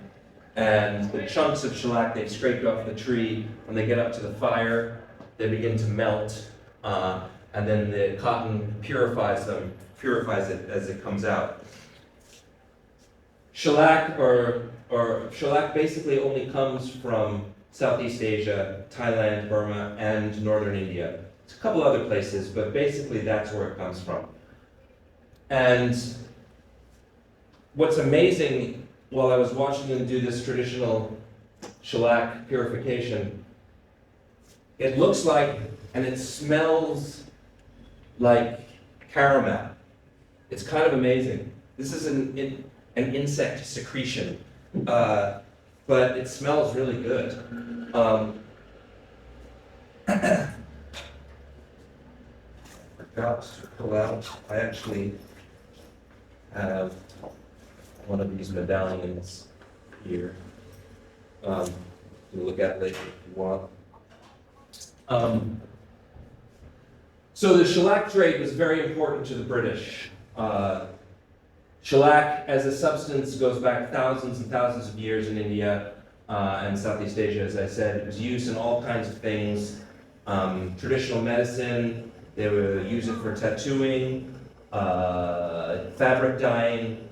Speaker 2: and the chunks of shellac they've scraped off the tree, when they get up to the fire, they begin to melt, and then the cotton purifies it as it comes out. Shellac shellac basically only comes from Southeast Asia, Thailand, Burma, and northern India. It's a couple other places, but basically that's where it comes from. And what's amazing, while I was watching them do this traditional shellac purification, it looks like and it smells like caramel. It's kind of amazing. This is an insect secretion, but it smells really good. Forgot to pull out. I actually have one of these medallions here. You can look at it later if you want. So the shellac trade was very important to the British. Shellac as a substance goes back thousands and thousands of years in India and Southeast Asia, as I said. It was used in all kinds of things. Traditional medicine, they would use it for tattooing, fabric dyeing,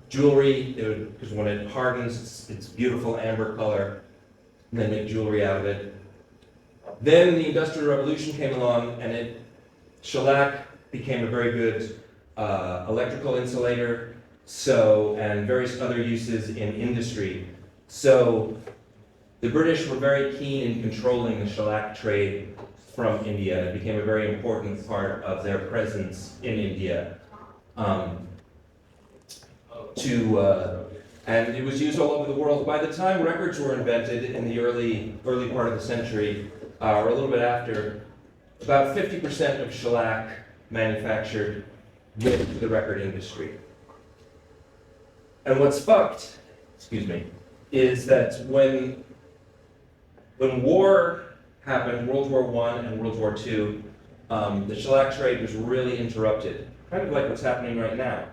Speaker 2: jewelry, because when it hardens, it's beautiful amber color, and they make jewelry out of it. Then the Industrial Revolution came along, and shellac became a very good electrical insulator, and various other uses in industry. So the British were very keen in controlling the shellac trade from India. It became a very important part of their presence in India. And it was used all over the world. By the time records were invented in the early part of the century, or a little bit after, about 50% of shellac manufactured went to the record industry. And what's fucked, is that when war happened, World War I and World War II, the shellac trade was really interrupted. kind of like what's happening right now.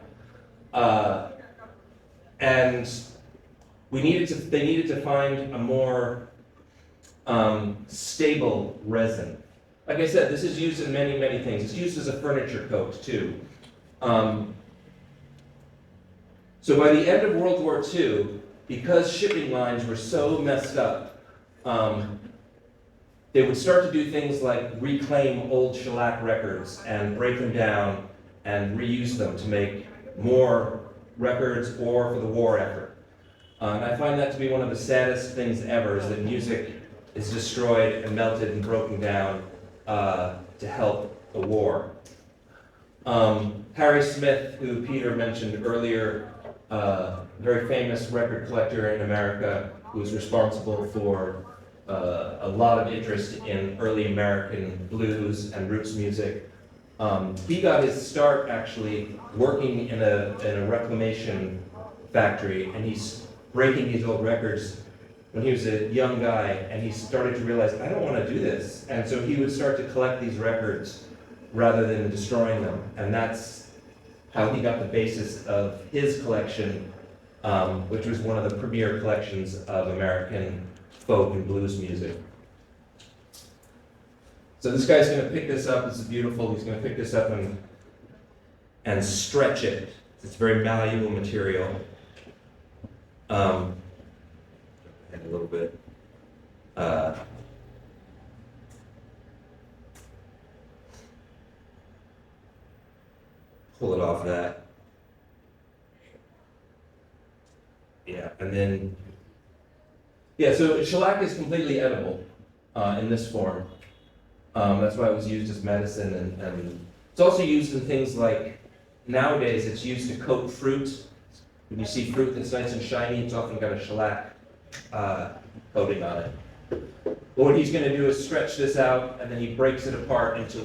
Speaker 2: And they needed to find a more stable resin. Like I said, this is used in many, many things. It's used as a furniture coat too. So by the end of World War II, because shipping lines were so messed up, they would start to do things like reclaim old shellac records and break them down and reuse them to make more records or for the war effort. And I find that to be one of the saddest things ever, is that music is destroyed and melted and broken down to help the war. Harry Smith, who Peter mentioned earlier, very famous record collector in America, who was responsible for a lot of interest in early American blues and roots music. He got his start actually working in a reclamation factory, and he's breaking these old records when he was a young guy, and he started to realize, I don't want to do this. And so he would start to collect these records rather than destroying them. And that's how he got the basis of his collection, which was one of the premier collections of American folk and blues music. So this guy's going to pick this up. This is beautiful. He's going to pick this up and stretch it. It's very malleable material. And a little bit. Pull it off that. Yeah, and then, so shellac is completely edible in this form. That's why it was used as medicine, and it's also used in things like, nowadays it's used to coat fruit. When you see fruit that's nice and shiny, it's often got a shellac coating on it. But what he's going to do is stretch this out, and then he breaks it apart into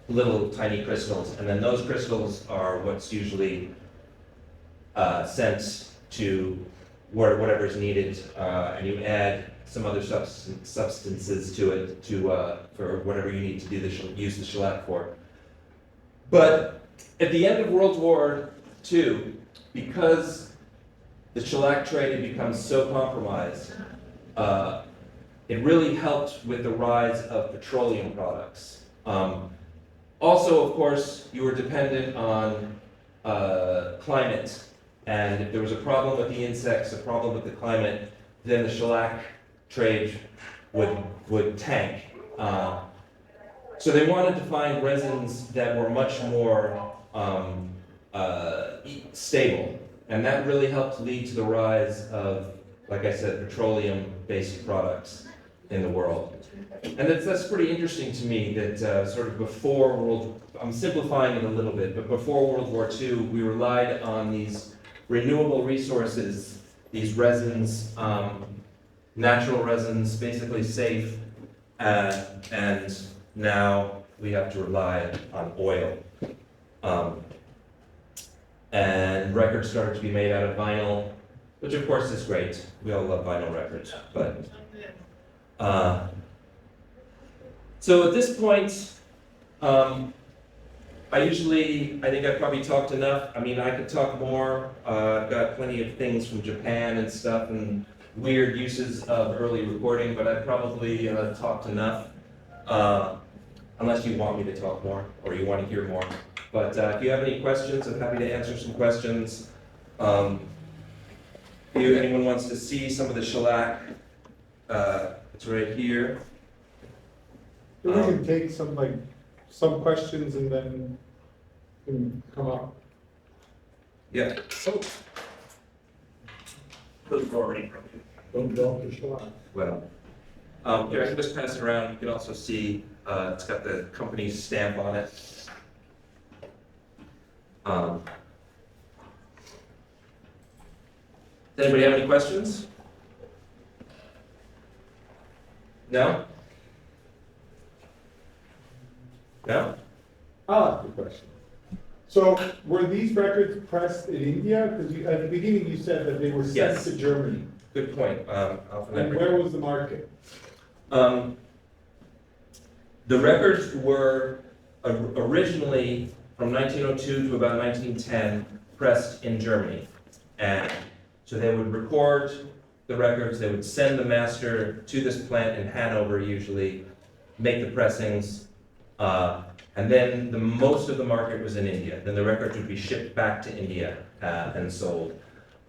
Speaker 2: little tiny crystals, and then those crystals are what's usually sent to whatever is needed, and you add some other substances to it for whatever you need to use the shellac for. But at the end of World War II, because the shellac trade had become so compromised, it really helped with the rise of petroleum products. Also, of course, you were dependent on climate, and if there was a problem with the insects, a problem with the climate, then the shellac trade would tank. So they wanted to find resins that were much more stable, and that really helped lead to the rise of, like I said, petroleum-based products in the world. And that's pretty interesting to me that sort of before I'm simplifying it a little bit, but before World War II, we relied on these renewable resources, these resins, natural resins, basically safe, and now we have to rely on oil. And records started to be made out of vinyl, which of course is great. We all love vinyl records, but so at this point, I think I've probably talked enough. I mean, I could talk more. I've got plenty of things from Japan and stuff and weird uses of early recording, but I've probably talked enough. Unless you want me to talk more or you want to hear more. But if you have any questions, I'm happy to answer some questions. If anyone wants to see some of the shellac, it's right here.
Speaker 1: We can take some questions and then can come up.
Speaker 2: Yeah. Those are already broken.
Speaker 1: Don't drop the shellac.
Speaker 2: Well, here I can just pass it around. You can also see it's got the company's stamp on it. Does anybody have any questions? No? No?
Speaker 1: I'll ask a question. So were these records pressed in India? Because at the beginning you said that they were sent
Speaker 2: Yes.
Speaker 1: to Germany.
Speaker 2: Good point.
Speaker 1: And where was the market?
Speaker 2: The records were originally from 1902 to about 1910, pressed in Germany. And so they would record the records, they would send the master to this plant in Hanover usually, make the pressings, and then most of the market was in India. Then the records would be shipped back to India and sold.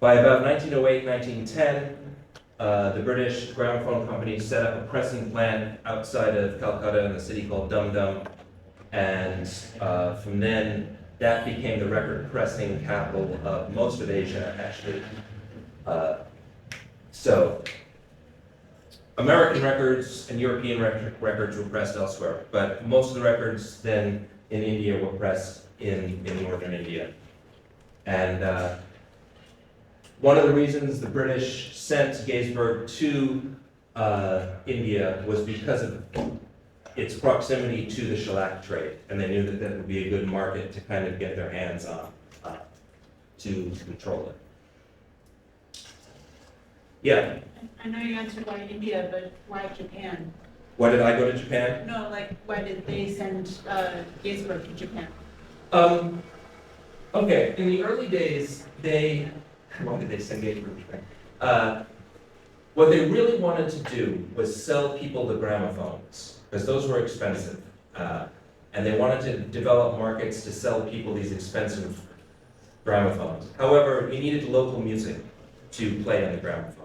Speaker 2: By about 1908, 1910, the British Gramophone Company set up a pressing plant outside of Calcutta in a city called Dum Dum. And from then, that became the record pressing capital of most of Asia, actually. So, American records and European records were pressed elsewhere, but most of the records then in India were pressed in northern India. And one of the reasons the British sent Gaisberg to India was because of its proximity to the shellac trade, and they knew that that would be a good market to kind of get their hands on to control it. Yeah.
Speaker 5: I know you answered why India, but why Japan?
Speaker 2: Why did I go to Japan?
Speaker 5: No, like, why did they send Gaisberg to Japan?
Speaker 2: Okay, in the early days, why did they send Gaisberg to Japan? What they really wanted to do was sell people the gramophones, because those were expensive. And they wanted to develop markets to sell people these expensive gramophones. However, you needed local music to play on the gramophone.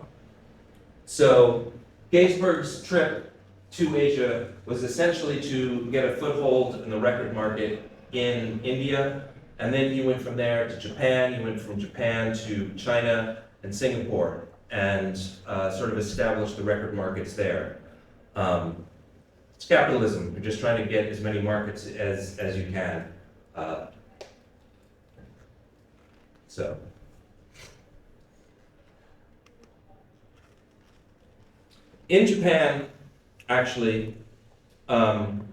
Speaker 2: So Gaisberg's trip to Asia was essentially to get a foothold in the record market in India, and then he went from there to Japan, he went from Japan to China and Singapore, and sort of established the record markets there. It's capitalism, you're just trying to get as many markets as you can. So. In Japan, actually, one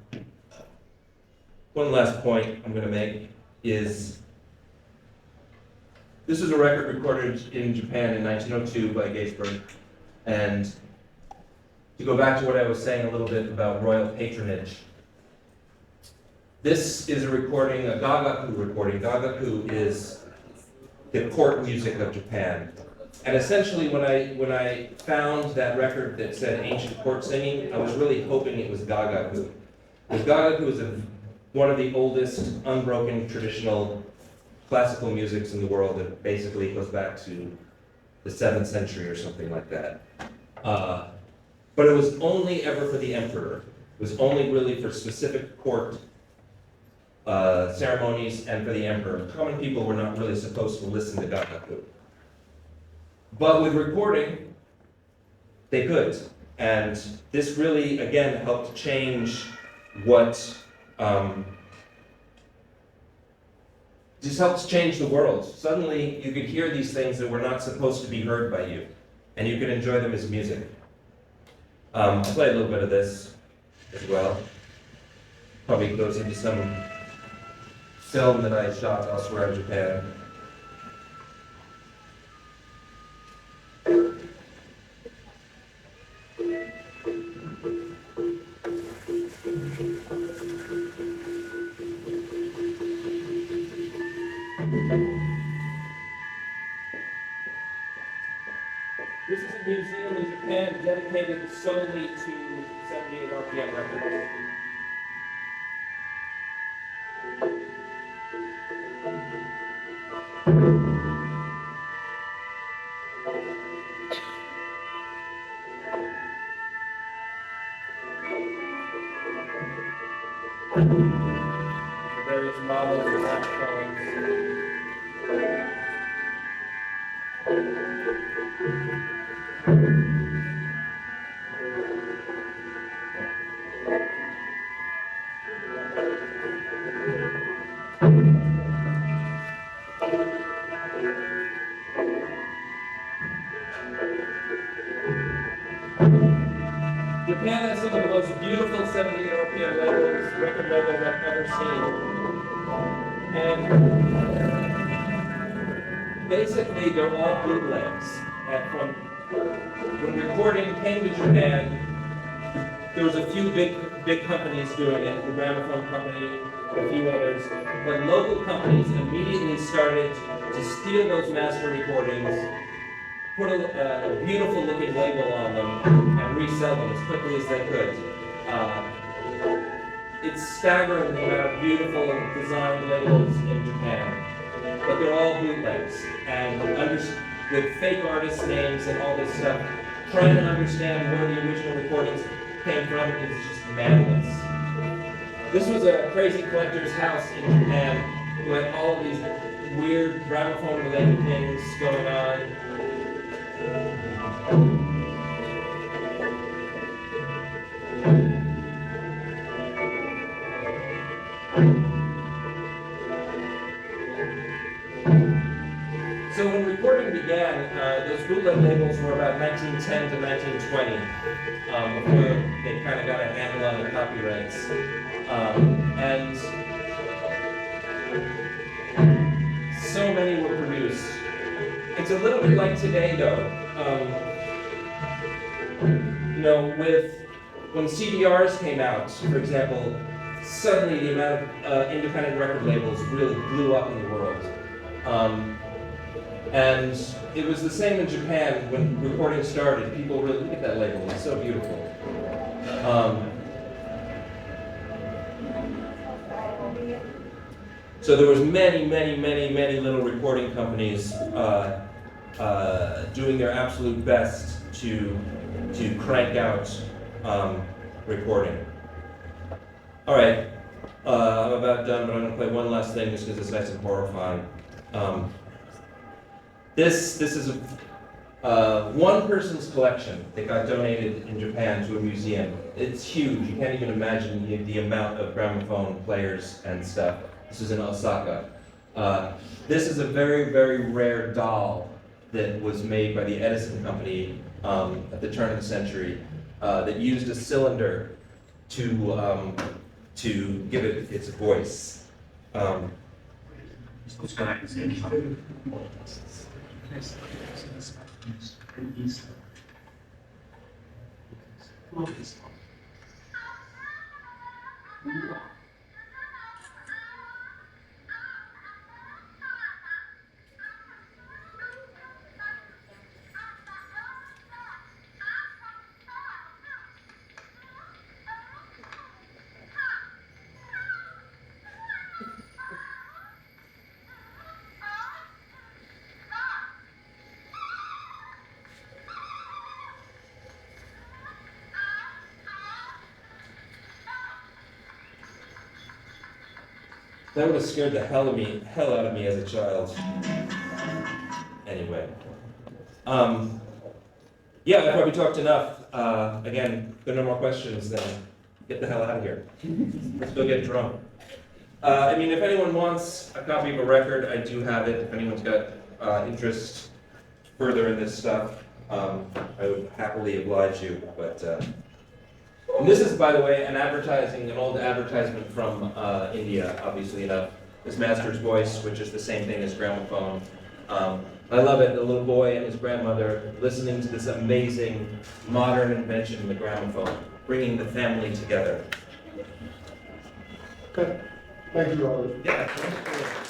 Speaker 2: last point I'm going to make is, this is a record recorded in Japan in 1902 by Gaisberg, and to go back to what I was saying a little bit about royal patronage, this is a recording, a gagaku recording. Gagaku is the court music of Japan. And essentially, when I found that record that said ancient court singing, I was really hoping it was gagaku. Because gagaku is one of the oldest, unbroken, traditional classical musics in the world that basically goes back to the 7th century or something like that. But it was only ever for the emperor. It was only really for specific court ceremonies and for the emperor. Common people were not really supposed to listen to gagaku. But with recording, they could. And this really, again, helped change just helps change the world. Suddenly, you could hear these things that were not supposed to be heard by you, and you could enjoy them as music. I'll play a little bit of this as well. Probably goes into some film that I shot elsewhere in Japan. This is a museum in Japan dedicated solely to 78 RPM records. Various models of microphones. Japan has some of the most beautiful 70 European labels, record labels I've ever seen. And basically they're all bootlegs. And when recording came to Japan, there was a few big companies doing it. The Gramophone Company, a few others, but local companies immediately started to steal those master recordings, put a beautiful looking label on them, and resell them as quickly as they could. It's staggering the amount of beautiful designed labels in Japan, but they're all bootlegs, and with fake artist names and all this stuff. Trying to understand where the original recordings came from is just madness. This was a crazy collector's house in Japan who had all of these weird gramophone-related things going on. So when recording began, those bootleg labels were about 1910 to 1920, before they kind of got a handle on the copyrights. And so many were produced. It's a little bit like today, though. When CDRs came out, for example, suddenly the amount of independent record labels really blew up in the world. And it was the same in Japan when recording started. People really look at that label, it's so beautiful. So there was many little recording companies doing their absolute best to crank out recording. All right, I'm about done, but I'm gonna play one last thing just because it's nice and horrifying. This is one person's collection that got donated in Japan to a museum. It's huge. You can't even imagine the amount of gramophone players and stuff. This is in Osaka. This is a very rare doll that was made by the Edison Company at the turn of the century that used a cylinder to give it its voice. That would have scared the hell out of me as a child. Anyway. Yeah, I probably talked enough. Again, if there are no more questions, then get the hell out of here. Let's go get drunk. If anyone wants a copy of a record, I do have it. If anyone's got interest further in this stuff, I would happily oblige you. But and this is, by the way, an old advertisement from India, obviously enough. This master's voice, which is the same thing as gramophone. I love it, the little boy and his grandmother listening to this amazing modern invention, the gramophone, bringing the family together.
Speaker 1: Okay. Thank you, Robert.
Speaker 2: Yeah.